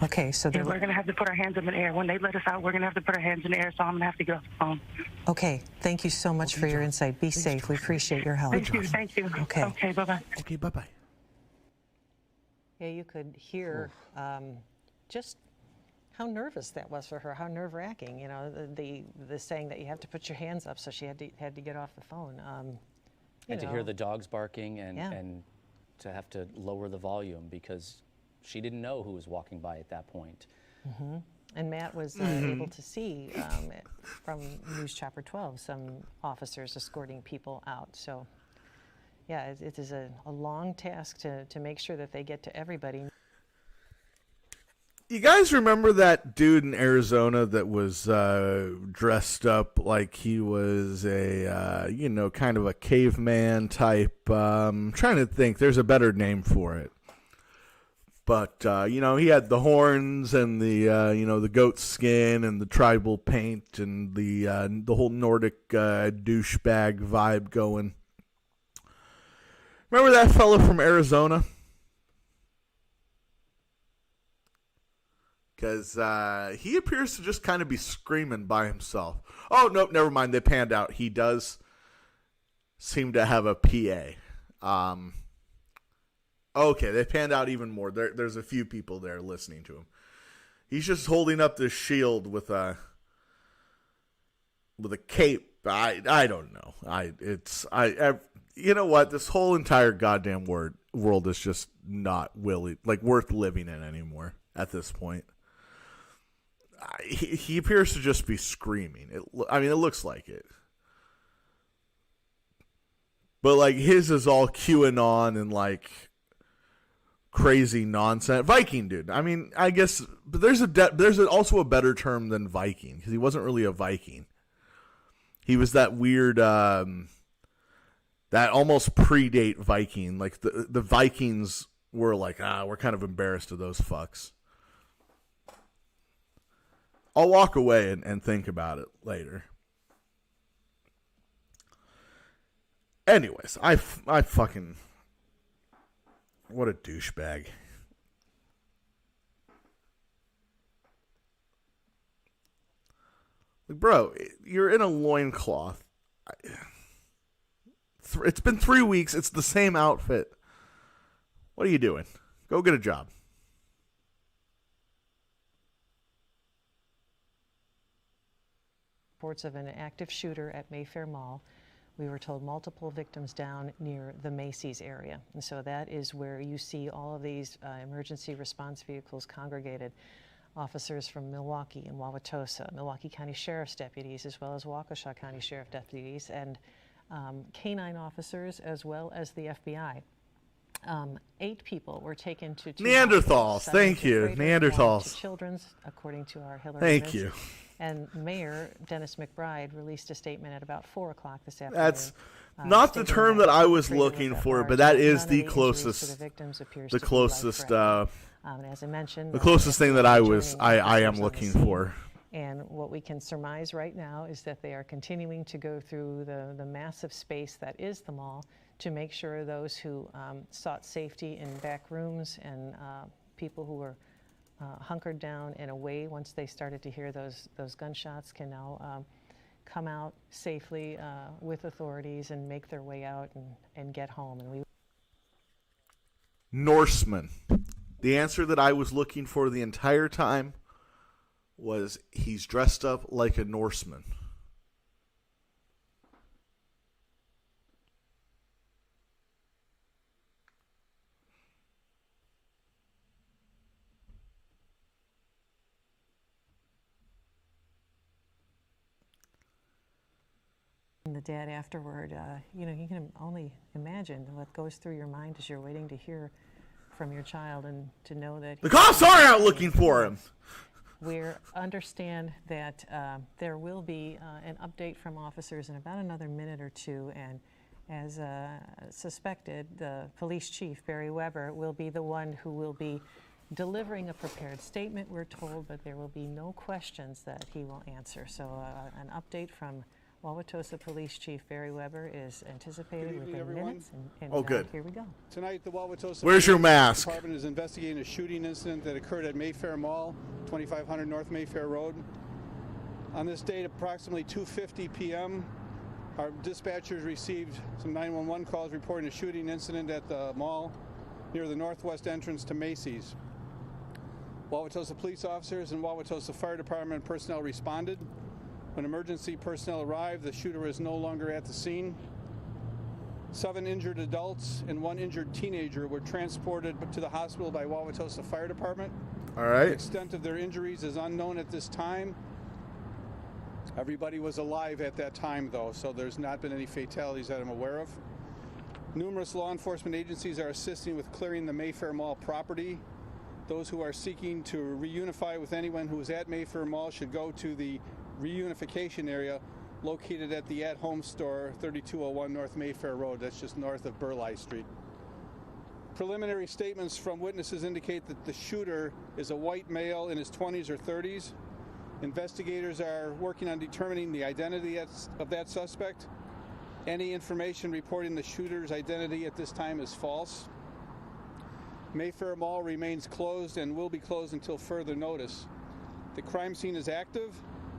Okay, so we're going to have to put our hands up in the air. When they let us out, we're going to have to put our hands in the air, so I'm going to have to get off the phone. Okay, thank you so much for your insight. Be safe. We appreciate your help. Thank you. Okay. Okay, bye-bye. Okay, bye-bye. Yeah, you could hear just how nervous that was for her, how nerve-wracking, the saying that you have to put your hands up, so she had to get off the phone. And to hear the dogs barking and, Yeah. and to have to lower the volume because she didn't know who was walking by at that point. Mm-hmm. And Matt was able to see from News Chopper 12 some officers escorting people out. So, yeah, it is a long task to make sure that they get to everybody. You guys remember that dude in Arizona that was dressed up like he was a, kind of a caveman type? I'm trying to think. There's a better name for it. But, he had the horns and the, the goat skin and the tribal paint and the whole Nordic douchebag vibe going. Remember that fella from Arizona? Because he appears to just kind of be screaming by himself. Oh, nope, never mind. They panned out. He does seem to have a PA. Okay, they panned out even more. There's a few people there listening to him. He's just holding up this shield with a cape. I don't know. You know what? This whole entire goddamn world is just not worth living in anymore at this point. He appears to just be screaming. It looks like it. But his is all QAnon and crazy nonsense. Viking dude. I guess, but there's also a better term than Viking because he wasn't really a Viking. He was that weird, that almost predate Viking. The Vikings were we're kind of embarrassed of those fucks. I'll walk away and think about it later. Anyways, I fucking... What a douchebag. Bro, you're in a loincloth. It's been 3 weeks. It's the same outfit. What are you doing? Go get a job. Reports of an active shooter at Mayfair Mall. We were told multiple victims down near the Macy's area. And so that is where you see all of these emergency response vehicles congregated. Officers from Milwaukee and Wauwatosa, Milwaukee County Sheriff's deputies, as well as Waukesha County Sheriff deputies, and canine officers, as well as the FBI. 8 people were taken to Neanderthals. Thank you. Neanderthals. Children's, according to our Hillary. Thank you. And Mayor Dennis McBride released a statement at about 4 o'clock this afternoon. That's not the term that I was looking for, but that is the closest. The closest. As I mentioned, the closest thing that I am looking for. And what we can surmise right now is that they are continuing to go through the massive space that is the mall to make sure those who sought safety in back rooms and people who were hunkered down and away once they started to hear those gunshots, can now come out safely with authorities and make their way out and get home. And Norseman. The answer that I was looking for the entire time was he's dressed up like a Norseman. And the dad afterward, you can only imagine what goes through your mind as you're waiting to hear from your child and to know that the cops are out looking for him. We understand that there will be an update from officers in about another minute or two, and as suspected, the police chief, Barry Weber, will be the one who will be delivering a prepared statement, we're told, but there will be no questions that he will answer. So an update from Wauwatosa Police Chief Barry Weber is anticipated within everyone. minutes. And Oh, good. Here we go. Tonight, the Wauwatosa Where's your Police mask? Department is investigating a shooting incident that occurred at Mayfair Mall, 2500 North Mayfair Road. On this date, approximately 2:50 p.m., our dispatchers received some 911 calls reporting a shooting incident at the mall near the northwest entrance to Macy's. Wauwatosa police officers and Wauwatosa Fire Department personnel responded. When emergency personnel arrived, the shooter was no longer at the scene. 7 injured adults and 1 injured teenager were transported to the hospital by Wauwatosa Fire Department. All right. The extent of their injuries is unknown at this time. Everybody was alive at that time, though, so there's not been any fatalities that I'm aware of. Numerous law enforcement agencies are assisting with clearing the Mayfair Mall property. Those who are seeking to reunify with anyone who is at Mayfair Mall should go to the reunification area located at the at-home store, 3201 North Mayfair Road. That's just north of Burleigh Street. Preliminary statements from witnesses indicate that the shooter is a white male in his 20s or 30s. Investigators are working on determining the identity of that suspect. Any information reporting the shooter's identity at this time is false. Mayfair Mall remains closed and will be closed until further notice. The crime scene is active,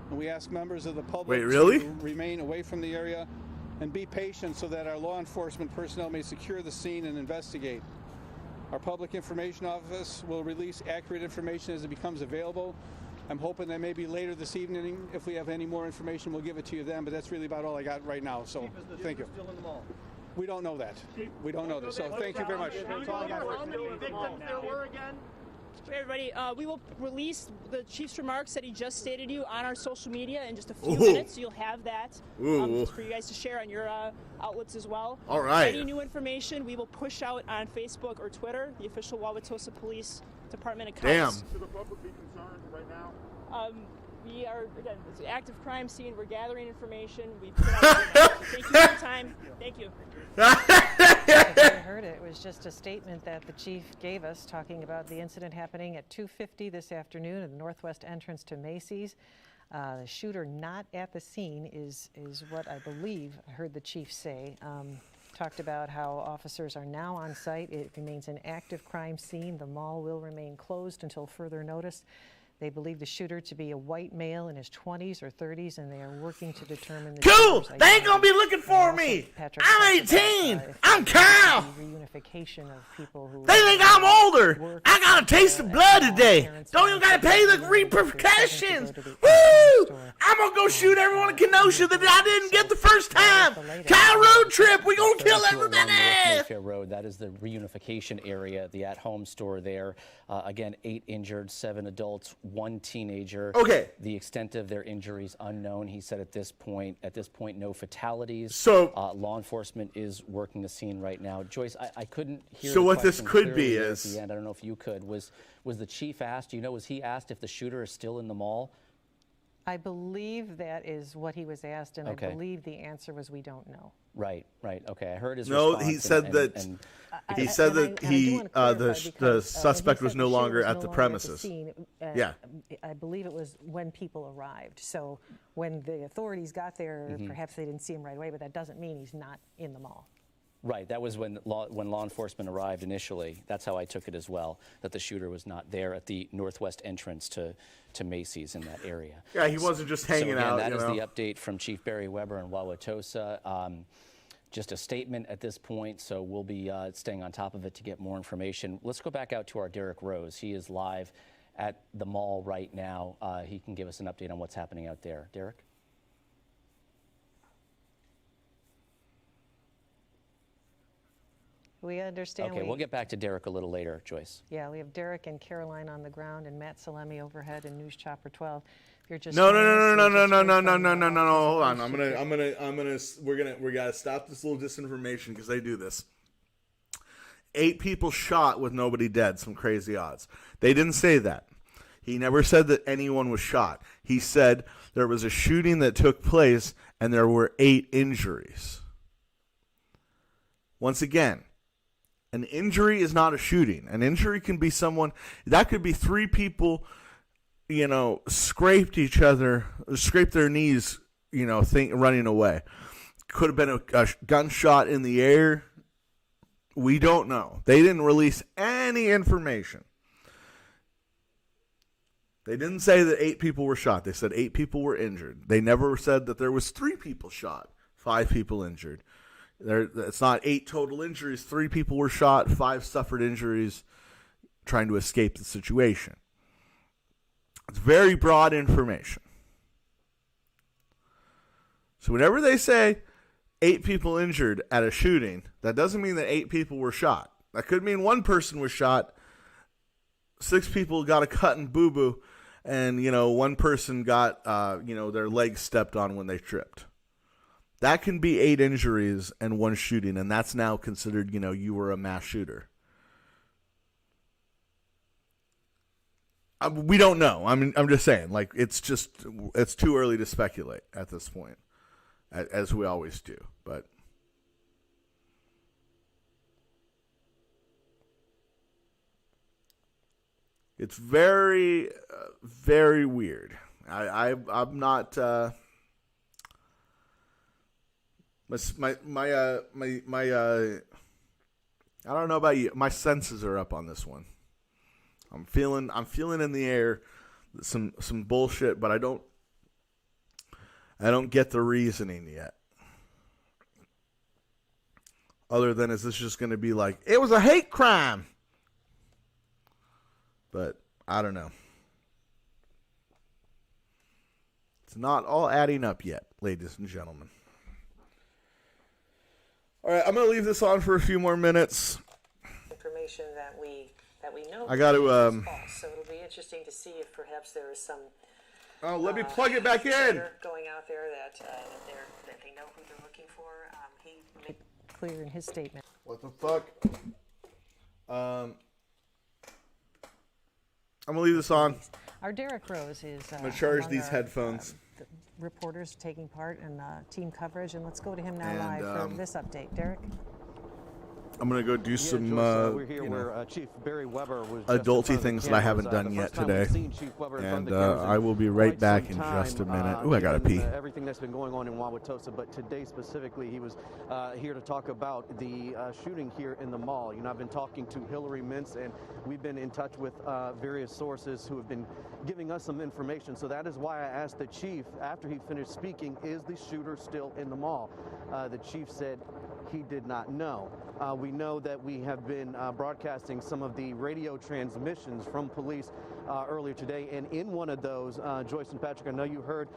and we ask members of the public to remain away from the area and be patient so that our law enforcement personnel may secure the scene and investigate. Our Public Information Office will release accurate information as it becomes available. I'm hoping that maybe later this evening, if we have any more information, we'll give it to you then, but that's really about all I got right now, so thank you. Still in the mall. We don't know that. We don't know this, so thank you very much. That's all I got. How many victims there were again? Hey everybody, we will release the chief's remarks that he just stated to you on our social media in just a few minutes, so you'll have that for you guys to share on your outlets as well. All right. Any new information we will push out on Facebook or Twitter, the official Wauwatosa Police Department accounts. Damn. Should the public be concerned right now? We are, again, it's an active crime scene. We're gathering information. We put out so thank you for your time. Thank you. I heard it. It was just a statement that the chief gave us talking about the incident happening at 2:50 this afternoon at the northwest entrance to Macy's. The shooter not at the scene is what I believe I heard the chief say. Talked about how officers are now on site. It remains an active crime scene. The mall will remain closed until further notice. They believe the shooter to be a white male in his 20s or 30s, and they are working to determine the Cool! They ain't gonna be looking for me! I'm 18! I'm Kyle! Reunification of people who they think I'm older! I got a taste of blood today! Don't even gotta pay the repercussions! Woo! I'm gonna go shoot everyone in Kenosha that I didn't get the first time! Kyle road trip! We gonna kill everybody! Mayfair Road, that is the reunification area, the at-home store there. Again, 8 injured, 7 adults, 1 teenager. Okay. The extent of their injuries unknown. He said at this point, no fatalities. So law enforcement is working the scene right now. Joyce, I couldn't hear. So the what this question could clearly be there is at the end. I don't know if you could. Was the chief asked? Do you know? Was he asked if the shooter is still in the mall? I believe that is what he was asked, and Okay. I believe the answer was we don't know. Right. Okay. I heard his No, response. he said that the suspect was no longer at the premises. Yeah. I believe it was when people arrived. So when the authorities got there, perhaps they didn't see him right away, but that doesn't mean he's not in the mall. Right, that was when law enforcement arrived initially. That's how I took it as well, that the shooter was not there at the northwest entrance to Macy's in that area. Yeah, he wasn't just hanging so again, out. That is the update from Chief Barry Weber in Wauwatosa. Just a statement at this point, so we'll be staying on top of it to get more information. Let's go back out to our Derek Rose. He is live at the mall right now. He can give us an update on what's happening out there. Derek? We understand. Okay, we'll get back to Derek a little later, Joyce. Yeah, we have Derek and Caroline on the ground and Matt Salemi overhead in News Chopper 12. If you're just No. Hold on. We gotta stop this little disinformation because they do this. 8 people shot with nobody dead. Some crazy odds. They didn't say that. He never said that anyone was shot. He said there was a shooting that took place and there were 8 injuries. Once again, an injury is not a shooting. An injury can be someone, that could be 3 people, scraped each other, scraped their knees, running away. Could have been a gunshot in the air. We don't know. They didn't release any information. They didn't say that 8 people were shot. They said 8 people were injured. They never said that there was 3 people shot, 5 people injured. It's not 8 total injuries. 3 people were shot, 5 suffered injuries trying to escape the situation. It's very broad information. So whenever they say 8 people injured at a shooting, that doesn't mean that 8 people were shot. That could mean 1 person was shot, 6 people got a cut and boo-boo, and, 1 person got, their legs stepped on when they tripped. That can be 8 injuries and 1 shooting, and that's now considered, you were a mass shooter. We don't know. I'm just saying, it's too early to speculate at this point, as we always do. But it's very, very weird. I'm not. My I don't know about you. My senses are up on this one. I'm feeling in the air some bullshit, but I don't get the reasoning yet. Other than, is this just going to be like, it was a hate crime? But I don't know. It's not all adding up yet, ladies and gentlemen. All right, I'm going to leave this on for a few more minutes. Information that we know. I got to. So it'll be interesting to see if perhaps there is some. Oh, let me plug it back in. Going out there that they know who they're looking for. He made clear in his statement. What the fuck? I'm gonna leave this on. Our Derek Rose is. I'm gonna charge these headphones. Reporters taking part in team coverage, and let's go to him now live for this update. Derek? I'm going to go do some we're here where Chief Barry Weber was adulty things that I haven't done yet today. And I will be right back in just a minute. Ooh, I got to pee. Everything that's been going on in Wauwatosa, but today specifically he was here to talk about the shooting here in the mall. I've been talking to Hillary Mintz, and we've been in touch with various sources who have been giving us some information. So that is why I asked the chief, after he finished speaking, is the shooter still in the mall? The chief said he did not know. We know that we have been broadcasting some of the radio transmissions from police earlier today, and in one of those, Joyce and Patrick, I know you heard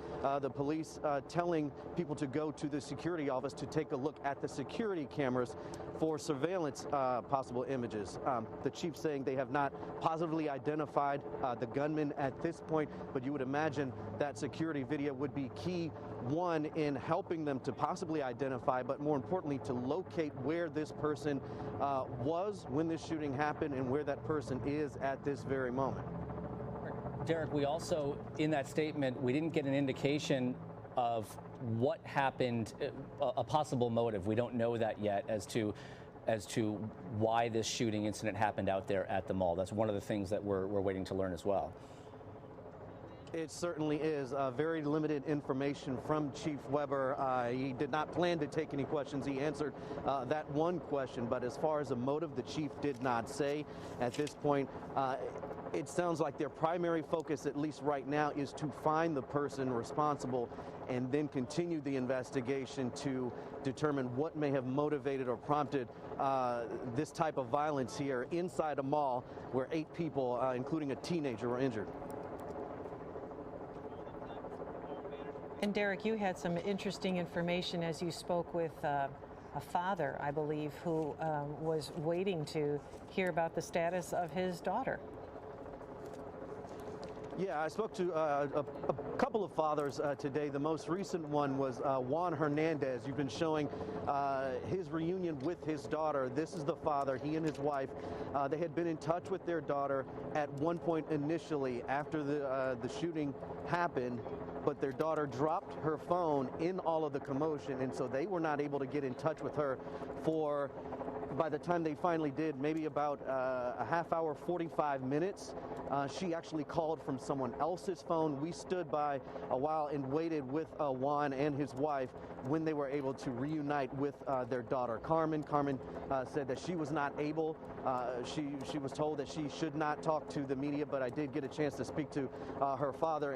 the police telling people to go to the security office to take a look at the security cameras for surveillance possible images. The chief saying they have not positively identified the gunman at this point, but you would imagine that security video would be key, one, in helping them to possibly identify, but more importantly, to locate where this person was when this shooting happened and where that person is at this very moment. Derek, we also, in that statement, we didn't get an indication of what happened, a possible motive. We don't know that yet as to why this shooting incident happened out there at the mall. That's one of the things that we're waiting to learn as well. It certainly is. Very limited information from Chief Weber. He did not plan to take any questions. He answered that one question, but as far as a motive, the chief did not say. At this point, it sounds like their primary focus, at least right now, is to find the person responsible and then continue the investigation to determine what may have motivated or prompted this type of violence here inside a mall where 8 people, including a teenager, were injured. And Derek, you had some interesting information as you spoke with a father, I believe, who was waiting to hear about the status of his daughter. Yeah, I spoke to a couple of fathers today. The most recent one was Juan Hernandez. You've been showing his reunion with his daughter. This is the father, he and his wife. They had been in touch with their daughter at one point initially after the shooting happened, but their daughter dropped her phone in all of the commotion, and so they were not able to get in touch with her for, by the time they finally did, maybe about a half hour, 45 minutes. She actually called from someone else's phone. We stood by a while and waited with Juan and his wife when they were able to reunite with their daughter, Carmen. Carmen said that she was not able. She was told that she should not talk to the media, but I did get a chance to speak to her father.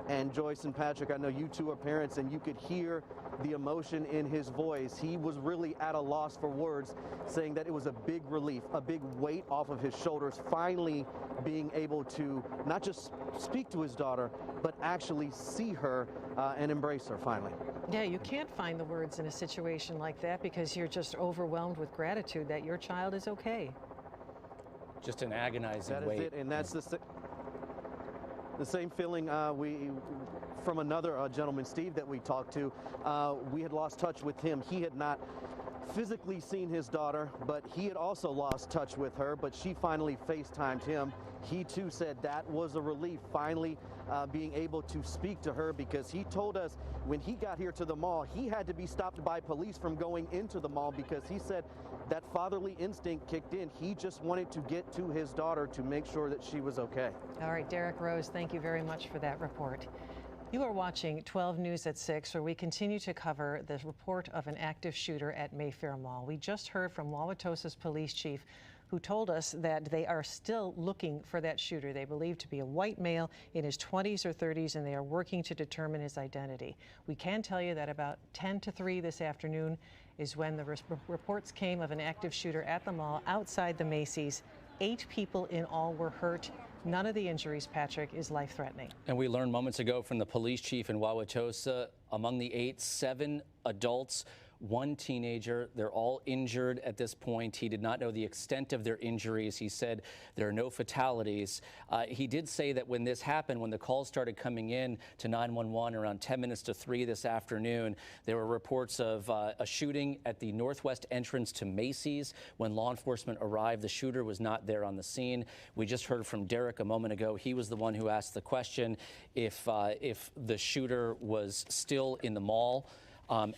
And Joyce and Patrick, I know you two are parents, and you could hear the emotion in his voice. He was really at a loss for words, saying that it was a big relief, a big weight off of his shoulders, finally being able to not just speak to his daughter, but actually see her and embrace her finally. Yeah, you can't find the words in a situation like that because you're just overwhelmed with gratitude that your child is okay. Just an agonizing weight. That is it, and that's the same feeling from another gentleman, Steve, that we talked to. We had lost touch with him. He had not physically seen his daughter, but he had also lost touch with her, but she finally FaceTimed him. He too said that was a relief, finally being able to speak to her, because he told us when he got here to the mall, he had to be stopped by police from going into the mall because he said that fatherly instinct kicked in. He just wanted to get to his daughter to make sure that she was okay. All right, Derek Rose, thank you very much for that report. You are watching 12 News at 6, where we continue to cover the report of an active shooter at Mayfair Mall. We just heard from Wauwatosa's police chief, who told us that they are still looking for that shooter. They believe to be a white male in his 20s or 30s, and they are working to determine his identity. We can tell you that about 10 to 3 this afternoon is when the reports came of an active shooter at the mall outside the Macy's. 8 people in all were hurt. None of the injuries, Patrick, is life-threatening. And we learned moments ago from the police chief in Wauwatosa, among the 8, 7 adults, 1 teenager. They're all injured at this point. He did not know the extent of their injuries. He said there are no fatalities. He did say that when this happened, when the calls started coming in to 911 around 10 minutes to 3 this afternoon, there were reports of a shooting at the northwest entrance to Macy's. When law enforcement arrived, the shooter was not there on the scene. We just heard from Derek a moment ago. He was the one who asked the question if the shooter was still in the mall.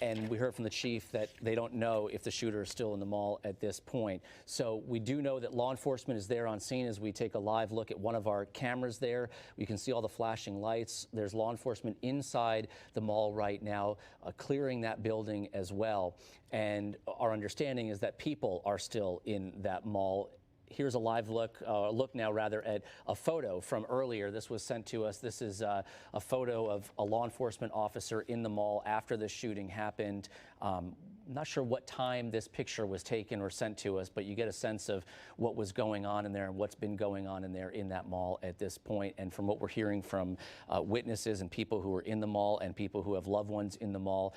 And we heard from the chief that they don't know if the shooter is still in the mall at this point. So we do know that law enforcement is there on scene. As we take a live look at one of our cameras there, we can see all the flashing lights. There's law enforcement inside the mall right now, clearing that building as well. And our understanding is that people are still in that mall. Here's a live look now rather, at a photo from earlier. This was sent to us. This is a photo of a law enforcement officer in the mall after the shooting happened. Not sure what time this picture was taken or sent to us, but you get a sense of what was going on in there and what's been going on in there in that mall at this point. And from what we're hearing from witnesses and people who are in the mall and people who have loved ones in the mall,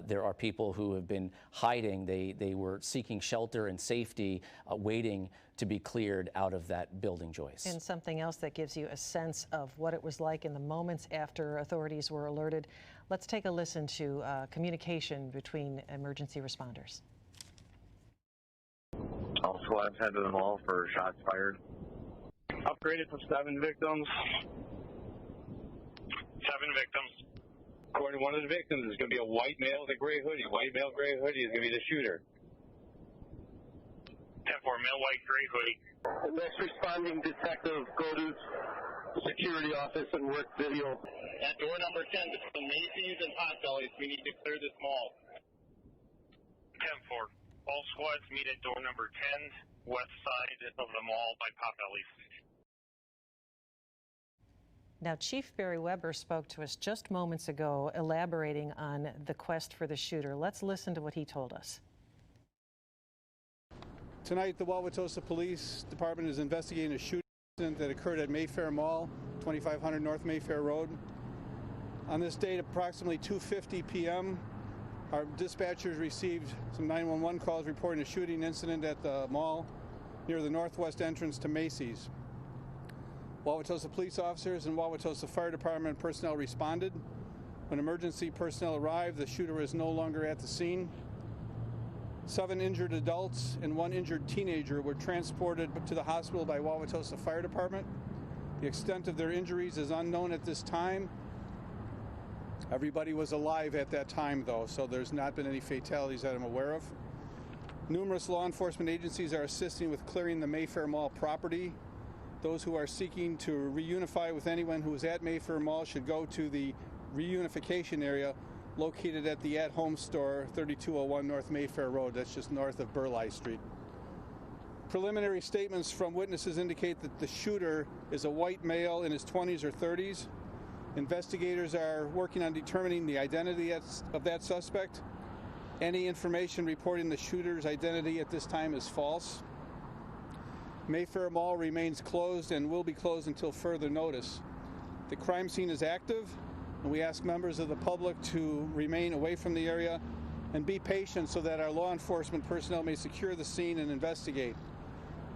there are people who have been hiding. They were seeking shelter and safety, waiting to be cleared out of that building, Joyce. And something else that gives you a sense of what it was like in the moments after authorities were alerted. Let's take a listen to communication between emergency responders. All squads head to the mall for shots fired. Upgraded to 7 victims. 7 victims. According to one of the victims, it's going to be a white male with a gray hoodie. White male, gray hoodie is going to be the shooter. 10-4, male, white, gray hoodie. Next responding detective, go to security office and work video. At door number 10, between Macy's and Potbelly's, we need to clear this mall. 10-4. All squads meet at door number 10, west side of the mall by Potbelly's. Now, Chief Barry Weber spoke to us just moments ago, elaborating on the quest for the shooter. Let's listen to what he told us. Tonight, the Wauwatosa Police Department is investigating a shooting incident that occurred at Mayfair Mall, 2500 North Mayfair Road. On this date, approximately 2:50 p.m., our dispatchers received some 911 calls reporting a shooting incident at the mall near the northwest entrance to Macy's. Wauwatosa police officers and Wauwatosa Fire Department personnel responded. When emergency personnel arrived, the shooter was no longer at the scene. 7 injured adults and 1 injured teenager were transported to the hospital by Wauwatosa Fire Department. The extent of their injuries is unknown at this time. Everybody was alive at that time, though, so there's not been any fatalities that I'm aware of. Numerous law enforcement agencies are assisting with clearing the Mayfair Mall property. Those who are seeking to reunify with anyone who is at Mayfair Mall should go to the reunification area located at the At Home store, 3201 North Mayfair Road. That's just north of Burleigh Street. Preliminary statements from witnesses indicate that the shooter is a white male in his 20s or 30s. Investigators are working on determining the identity of that suspect. Any information reporting the shooter's identity at this time is false. Mayfair Mall remains closed and will be closed until further notice. The crime scene is active, and we ask members of the public to remain away from the area and be patient so that our law enforcement personnel may secure the scene and investigate.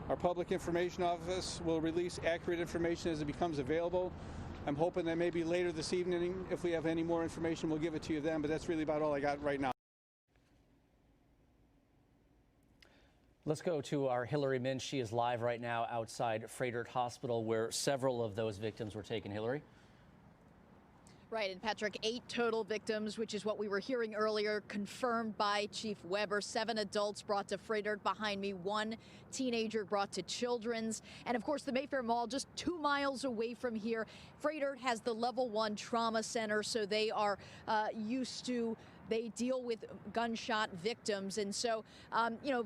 Our Public Information Office will release accurate information as it becomes available. I'm hoping that maybe later this evening, if we have any more information, we'll give it to you then, but that's really about all I got right now. Let's go to our Hillary Minch. She is live right now outside Frederick Hospital, where several of those victims were taken. Hillary? Right, and Patrick, 8 total victims, which is what we were hearing earlier, confirmed by Chief Weber. 7 adults brought to Frederick behind me, 1 teenager brought to Children's. And of course, the Mayfair Mall, just 2 miles away from here. Frederick has the level 1 trauma center, so they are they deal with gunshot victims. And so,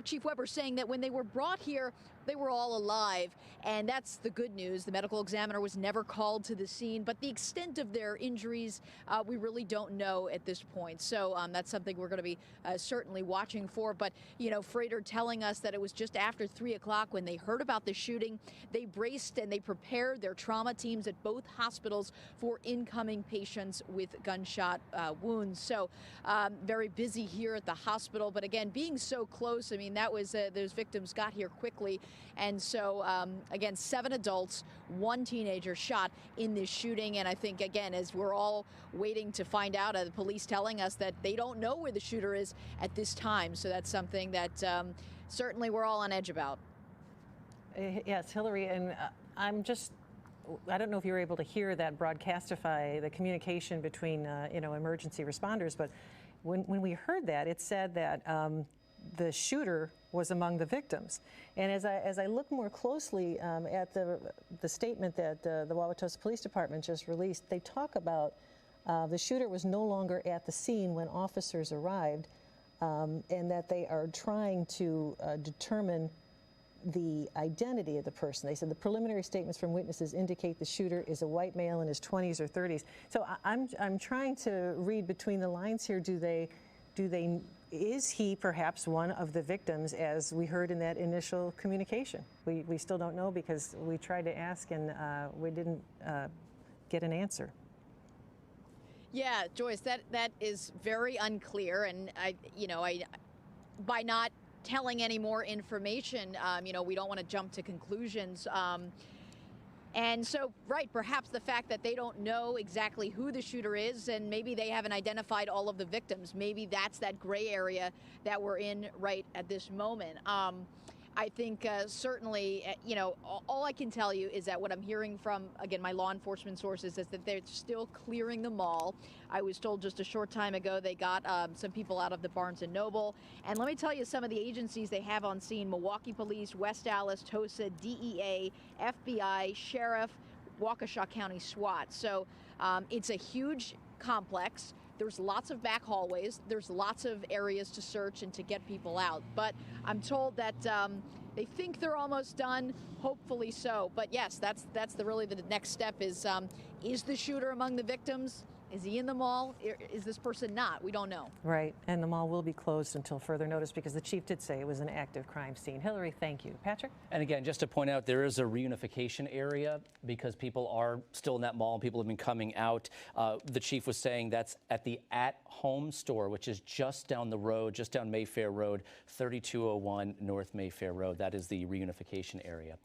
Chief Weber saying that when they were brought here, they were all alive. And that's the good news. The medical examiner was never called to the scene, but the extent of their injuries, we really don't know at this point. So that's something we're going to be certainly watching for. But, Frater telling us that it was just after 3 o'clock when they heard about the shooting. They braced and they prepared their trauma teams at both hospitals for incoming patients with gunshot wounds. So very busy here at the hospital. But again, being so close, I mean, that was those victims got here quickly. And so, again, 7 adults, 1 teenager shot in this shooting. And I think, again, as we're all waiting to find out, the police telling us that they don't know where the shooter is at this time. So that's something that certainly we're all on edge about. Yes, Hillary, and I don't know if you were able to hear that broadcastify the communication between, emergency responders, but when we heard that, it said that the shooter was among the victims. And as I look more closely at the statement that the Wauwatosa Police Department just released, they talk about the shooter was no longer at the scene when officers arrived, and that they are trying to determine the identity of the person. They said the preliminary statements from witnesses indicate the shooter is a white male in his 20s or 30s. So I'm trying to read between the lines here. Is he perhaps one of the victims, as we heard in that initial communication? We still don't know because we tried to ask and we didn't get an answer. Yeah, Joyce, that is very unclear, and I by not telling any more information, we don't want to jump to conclusions. And so, right, perhaps the fact that they don't know exactly who the shooter is, and maybe they haven't identified all of the victims, maybe that's that gray area that we're in right at this moment. I think certainly, all I can tell you is that what I'm hearing from, again, my law enforcement sources is that they're still clearing the mall. I was told just a short time ago they got some people out of the Barnes & Noble. And let me tell you some of the agencies they have on scene: Milwaukee Police, West Allis, TOSA, DEA, FBI, Sheriff, Waukesha County SWAT. So it's a huge complex. There's lots of back hallways. There's lots of areas to search and to get people out. But I'm told that they think they're almost done. Hopefully so. But yes, that's really the next step is the shooter among the victims? Is he in the mall? Is this person not? We don't know. Right, and the mall will be closed until further notice because the chief did say it was an active crime scene. Hillary, thank you. Patrick? And again, just to point out, there is a reunification area because people are still in that mall and people have been coming out. The chief was saying that's at the at-home store, which is just down the road, just down Mayfair Road, 3201 North Mayfair Road. That is the reunification area.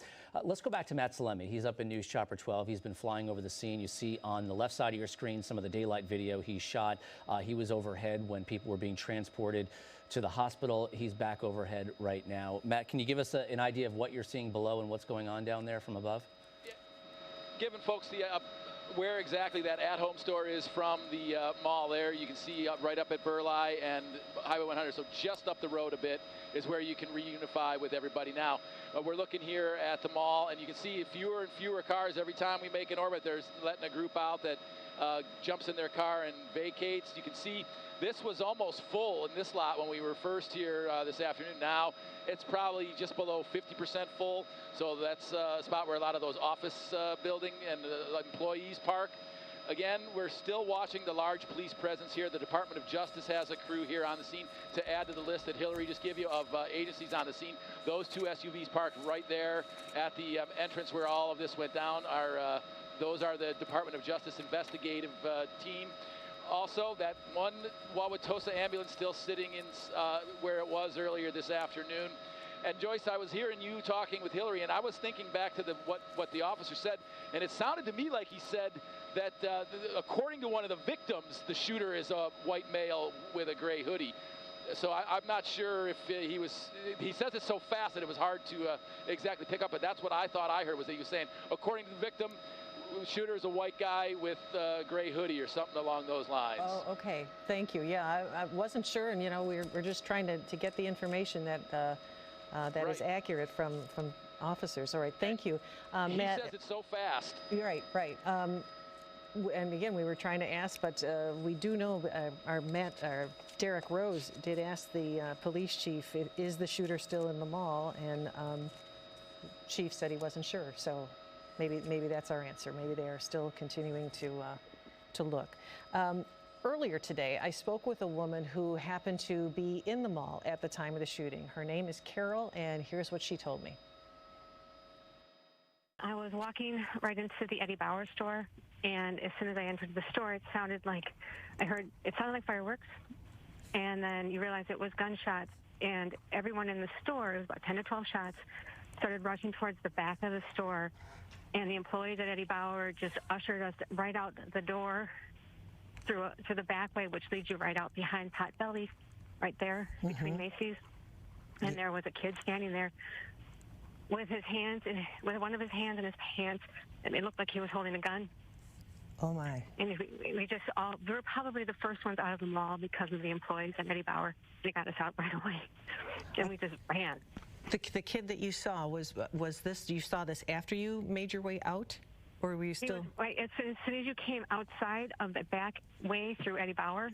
Let's go back to Matt Salemi. He's up in News Chopper 12. He's been flying over the scene. You see on the left side of your screen some of the daylight video he shot. He was overhead when people were being transported to the hospital. He's back overhead right now. Matt, can you give us an idea of what you're seeing below and what's going on down there from above? Yeah. Giving folks the where exactly that at-home store is from the mall there. You can see right up at Burleigh and Highway 100, so just up the road a bit is where you can reunify with everybody now. We're looking here at the mall, and you can see fewer and fewer cars every time we make an orbit. There's letting a group out that jumps in their car and vacates. You can see this was almost full in this lot when we were first here this afternoon. Now it's probably just below 50% full. So that's a spot where a lot of those office building and employees park. Again, we're still watching the large police presence here. The Department of Justice has a crew here on the scene to add to the list that Hillary just gave you of agencies on the scene. Those two SUVs parked right there at the entrance where all of this went down are those are the Department of Justice investigative team. Also, that one Wauwatosa ambulance still sitting in where it was earlier this afternoon. And Joyce, I was hearing you talking with Hillary, and I was thinking back to what the officer said, and it sounded to me like he said that according to one of the victims, the shooter is a white male with a gray hoodie. So I'm not sure if he says it so fast that it was hard to exactly pick up, but that's what I thought I heard was that he was saying, according to the victim, shooter is a white guy with a gray hoodie or something along those lines. Oh, okay. Thank you. Yeah, I wasn't sure, and we're just trying to get the information that that is accurate from officers. All right, thank you, He Matt. says it so fast. Right. And again, we were trying to ask, but we do know our Derek Rose did ask the police chief, is the shooter still in the mall? And chief said he wasn't sure. So maybe that's our answer. Maybe they are still continuing to look. Earlier today, I spoke with a woman who happened to be in the mall at the time of the shooting. Her name is Carol, and here's what she told me. I was walking right into the Eddie Bauer store, and as soon as I entered the store, it sounded like fireworks, and then you realize it was gunshots, and everyone in the store, it was about 10 to 12 shots, started rushing towards the back of the store, and the employees at Eddie Bauer just ushered us right out the door through the back way, which leads you right out behind Potbelly, right there between Macy's, and there was a kid standing there with with one of his hands in his pants, and it looked like he was holding a gun. Oh my! And we were probably the first ones out of the mall because of the employees at Eddie Bauer. They got us out right away, and we just ran. The kid that you saw was this? You saw this after you made your way out, or were you still? Right as soon as you came outside of the back way through Eddie Bauer,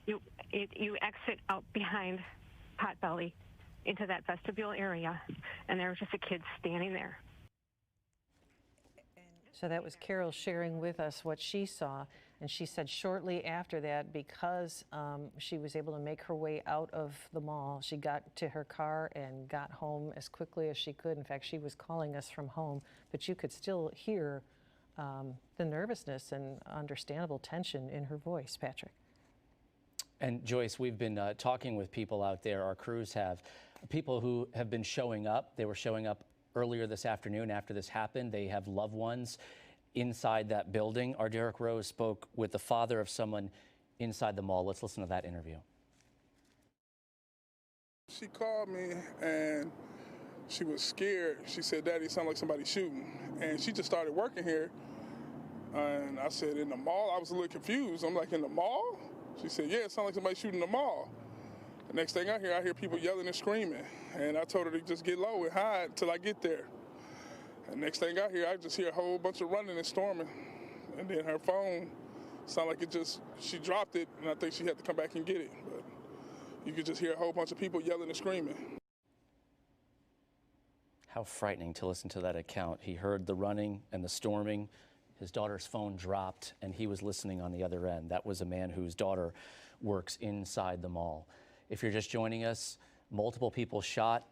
you exit out behind Potbelly into that vestibule area, and there was just a kid standing there. So that was Carol sharing with us what she saw, and she said shortly after that, because she was able to make her way out of the mall, she got to her car and got home as quickly as she could. In fact, she was calling us from home, but you could still hear the nervousness and understandable tension in her voice, Patrick. And Joyce, we've been talking with people out there. Our crews have people who have been showing up. They were showing up earlier this afternoon after this happened. They have loved ones inside that building. Our Derek Rose spoke with the father of someone inside the mall. Let's listen to that interview. She called me and she was scared. She said, "Daddy, it sounded like somebody shooting." And she just started working here. And I said, "In the mall?" I was a little confused. I'm like, "In the mall?" She said, "Yeah, it sounded like somebody shooting in the mall." The next thing I hear people yelling and screaming. And I told her to just get low and hide till I get there. And next thing I hear, I just hear a whole bunch of running and storming. And then her phone sounded like she dropped it, and I think she had to come back and get it. But you could just hear a whole bunch of people yelling and screaming. How frightening to listen to that account. He heard the running and the storming. His daughter's phone dropped, and he was listening on the other end. That was a man whose daughter works inside the mall. If you're just joining us, multiple people shot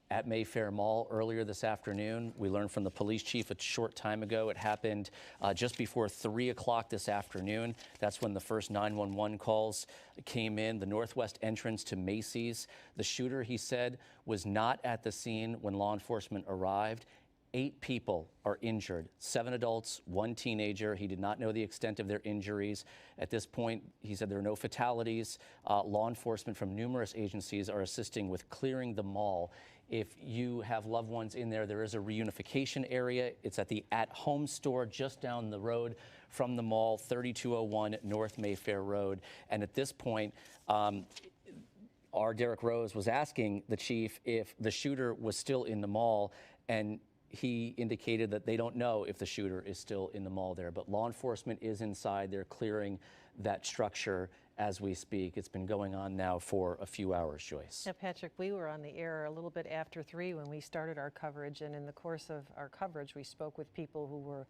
at Mayfair Mall earlier this afternoon. We learned from the police chief a short time ago. It happened just before 3 o'clock this afternoon. That's when the first 911 calls came in. The northwest entrance to Macy's. The shooter, he said, was not at the scene when law enforcement arrived. 8 people are injured, 7 adults, 1 teenager. He did not know the extent of their injuries. At this point, he said there are no fatalities. Law enforcement from numerous agencies are assisting with clearing the mall. If you have loved ones in there, there is a reunification area. It's at the At Home store just down the road from the mall, 3201 North Mayfair Road. And at this point, our Derek Rose was asking the chief if the shooter was still in the mall, and he indicated that they don't know if the shooter is still in the mall there, but law enforcement is inside. They're clearing that structure as we speak. It's been going on now for a few hours, Joyce. Yeah, Patrick, we were on the air a little bit after 3 when we started our coverage, and in the course of our coverage, we spoke with people who were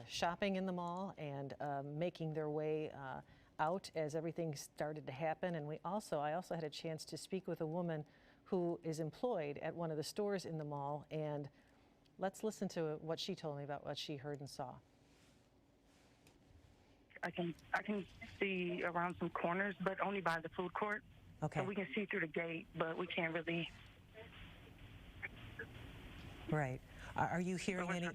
shopping in the mall and making their way out as everything started to happen. And I also had a chance to speak with a woman who is employed at one of the stores in the mall, and let's listen to what she told me about what she heard and saw. I can see around some corners, but only by the food court. Okay. So we can see through the gate, but we can't really. Right. Are you hearing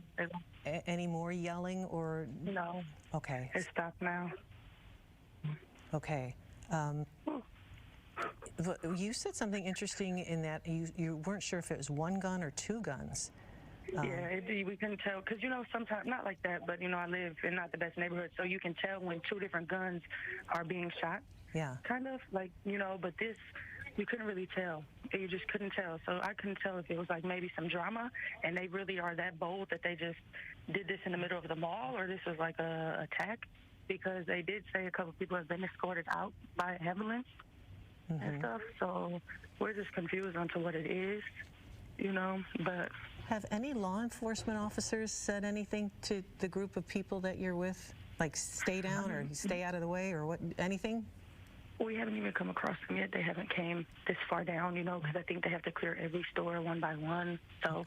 any more yelling or? No. Okay. It stopped now. Okay. You said something interesting in that you weren't sure if it was 1 gun or 2 guns. Yeah, we couldn't tell, because, sometimes, not like that, but, I live in not the best neighborhood, so you can tell when 2 different guns are being shot. Yeah. Kind of, like, but this, you couldn't really tell. You just couldn't tell. So I couldn't tell if it was, like, maybe some drama, and they really are that bold that they just did this in the middle of the mall, or this was, like, a attack, because they did say a couple people have been escorted out by an ambulance and stuff, so we're just confused onto what it is, but... Have any law enforcement officers said anything to the group of people that you're with? Like stay down or stay out of the way or what? Anything? We haven't even come across them yet. They haven't came this far down, because I think they have to clear every store one by one. So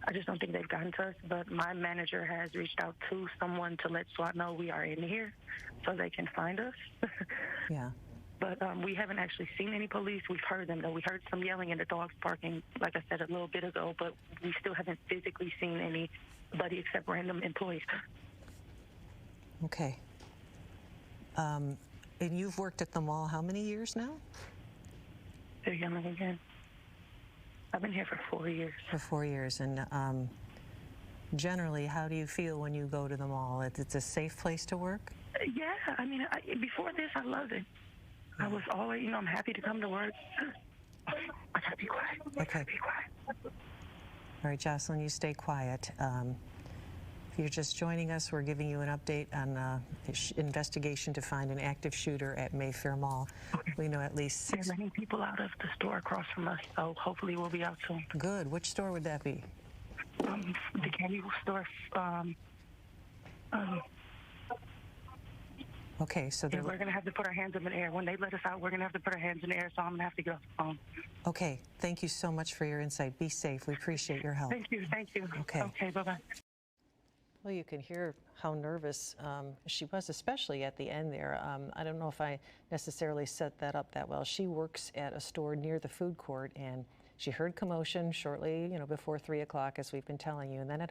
I just don't think they've gotten to us. But my manager has reached out to someone to let SWAT know we are in here so they can find us. Yeah. But we haven't actually seen any police. We've heard them, though. We heard some yelling and the dogs barking, like I said, a little bit ago, but we still haven't physically seen anybody except random employees. Okay. And you've worked at the mall how many years now? They're yelling again. I've been here for 4 years. For 4 years. And generally, how do you feel when you go to the mall? It's a safe place to work? Yeah. I mean, before this, I loved it. I was always, I'm happy to come to work. I gotta be quiet. Okay. Be quiet. All right, Jocelyn, you stay quiet. If you're just joining us, we're giving you an update on the investigation to find an active shooter at Mayfair Mall. Okay. We know at least 6. They're letting people out of the store across from us, so hopefully we'll be out soon. Good. Which store would that be? The candy store. Okay, so we're going to have to put our hands up in the air. When they let us out, we're going to have to put our hands in the air, so I'm going to have to get off the phone. Okay, thank you so much for your insight. Be safe. We appreciate your help. Thank you. Okay, bye-bye. Well, you can hear how nervous she was, especially at the end there. I don't know if I necessarily set that up that well. She works at a store near the food court, and she heard commotion shortly, before 3 o'clock, as we've been telling you. And then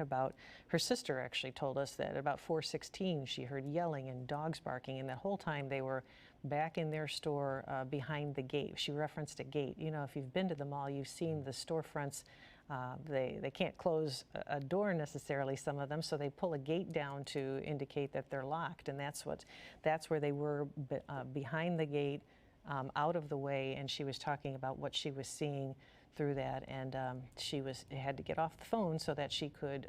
her sister actually told us that at about 4:16, she heard yelling and dogs barking. And the whole time they were back in their store behind the gate. She referenced a gate. If you've been to the mall, you've seen the storefronts. They can't close a door necessarily, some of them, so they pull a gate down to indicate that they're locked. And that's where they were, behind the gate, out of the way. And she was talking about what she was seeing through that, and she had to get off the phone so that she could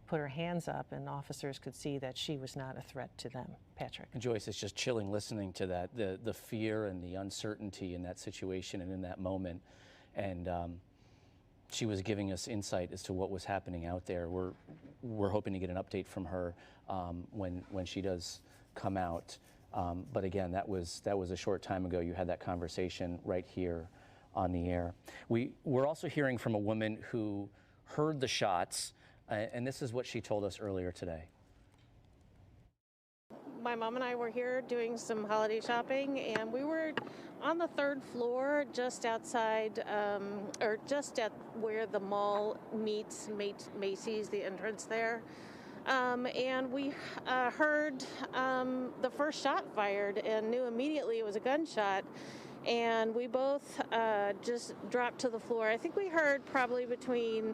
put her hands up and officers could see that she was not a threat to them. Patrick. And Joyce, it's just chilling listening to that, the fear and the uncertainty in that situation and in that moment. And she was giving us insight as to what was happening out there. We're hoping to get an update from her when she does come out. But again, that was a short time ago. You had that conversation right here on the air. We're also hearing from a woman who heard the shots, and this is what she told us earlier today. My mom and I were here doing some holiday shopping, and we were on the 3rd floor just outside, or just at where the mall meets Macy's, the entrance there. And we heard the first shot fired and knew immediately it was a gunshot. And we both just dropped to the floor. I think we heard probably between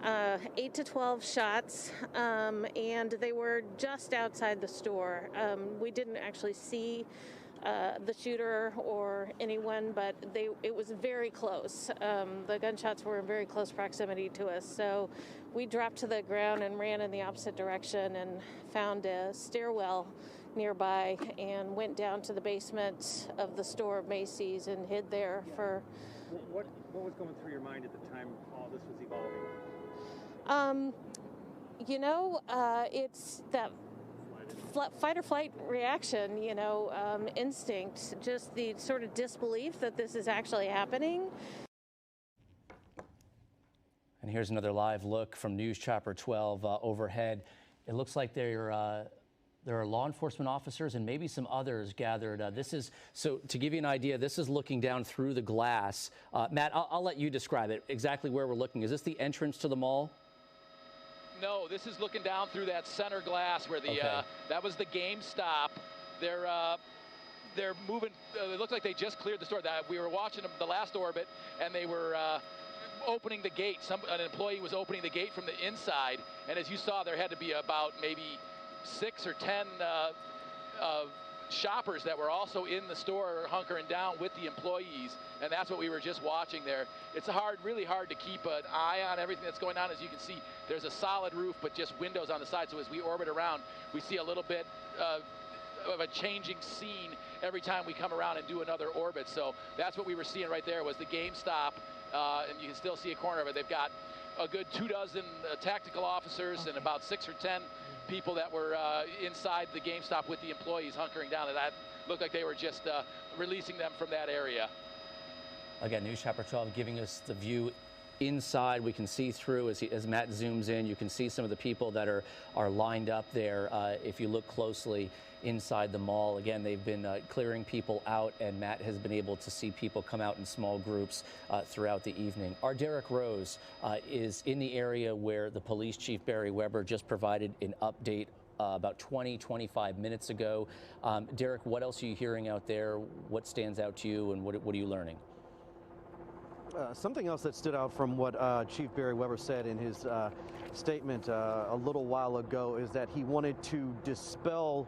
8 to 12 shots, and they were just outside the store. We didn't actually see the shooter or anyone, but it was very close. The gunshots were in very close proximity to us, so we dropped to the ground and ran in the opposite direction and found a stairwell nearby and went down to the basement of the store of Macy's and hid there for... What was going through your mind at the time all this was evolving? It's that fight or flight reaction, instinct, just the sort of disbelief that this is actually happening. And here's another live look from News Chopper 12 overhead. It looks like there are law enforcement officers and maybe some others gathered. So to give you an idea, this is looking down through the glass. Matt, I'll let you describe it, exactly where we're looking. Is this the entrance to the mall? No, this is looking down through that center glass where that was the GameStop. They're moving. It looked like they just cleared the store. We were watching the last orbit, and they were opening the gate. An employee was opening the gate from the inside, and as you saw, there had to be about maybe 6 or 10 shoppers that were also in the store hunkering down with the employees, and that's what we were just watching there. It's really hard to keep an eye on everything that's going on. As you can see, there's a solid roof, but just windows on the side, so as we orbit around, we see a little bit of a changing scene every time we come around and do another orbit. So that's what we were seeing right there was the GameStop, and you can still see a corner of it. They've got a good 24 tactical officers and about 6 or 10 people that were inside the GameStop with the employees hunkering down. And that looked like they were just releasing them from that area. Again, News Chopper 12 giving us the view inside. We can see through as Matt zooms in. You can see some of the people that are lined up there. If you look closely inside the mall, again, they've been clearing people out, and Matt has been able to see people come out in small groups throughout the evening. Our Derek Rose is in the area where the police chief, Barry Weber, just provided an update about 25 minutes ago. Derek, what else are you hearing out there? What stands out to you, and what are you learning? Something else that stood out from what Chief Barry Weber said in his statement a little while ago is that he wanted to dispel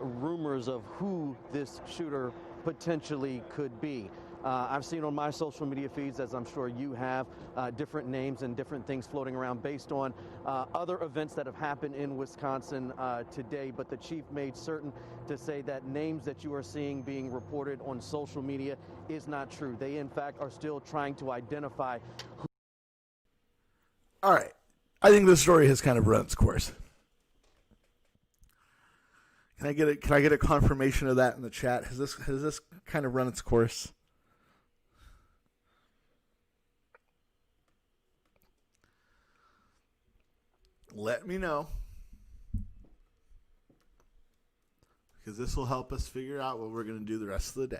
rumors of who this shooter potentially could be. I've seen on my social media feeds, as I'm sure you have, different names and different things floating around based on other events that have happened in Wisconsin today. But the chief made certain to say that names that you are seeing being reported on social media is not true. They, in fact, are still trying to identify who. All right. I think this story has kind of run its course. Can I get a confirmation of that in the chat? Has this kind of run its course? Let me know, because this will help us figure out what we're going to do the rest of the day.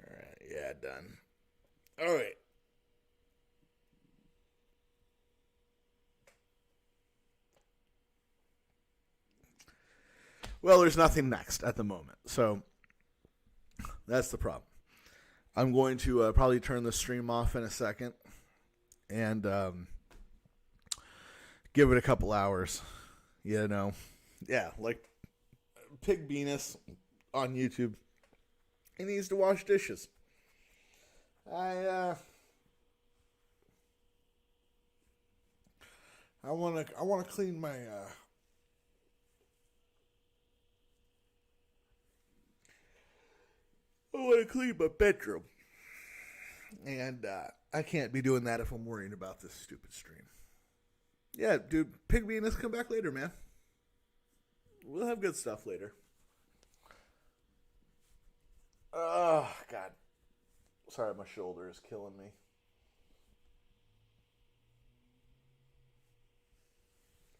All right, yeah, done. All right. Well, there's nothing next at the moment, so that's the problem. I'm going to probably turn the stream off in a second and give it a couple hours. You know, yeah, like Pig Venus on YouTube. He needs to wash dishes. I want to clean my I want to clean my bedroom. And I can't be doing that if I'm worrying about this stupid stream. Yeah, dude, Pig Venus, come back later, man. We'll have good stuff later. Oh, God. Sorry, my shoulder is killing me.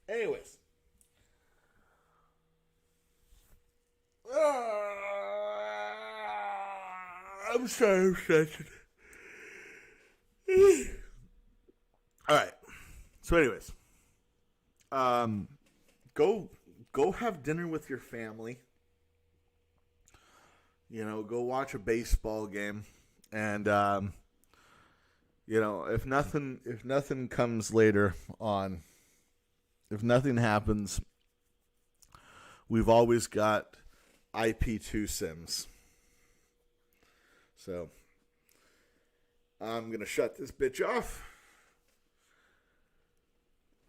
Anyways. I'm sorry, I'm sensitive. All right. So, anyways, go have dinner with your family. You know, go watch a baseball game, and you know, if nothing comes later on, if nothing happens, we've always got IP2 Sims. So I'm gonna shut this bitch off.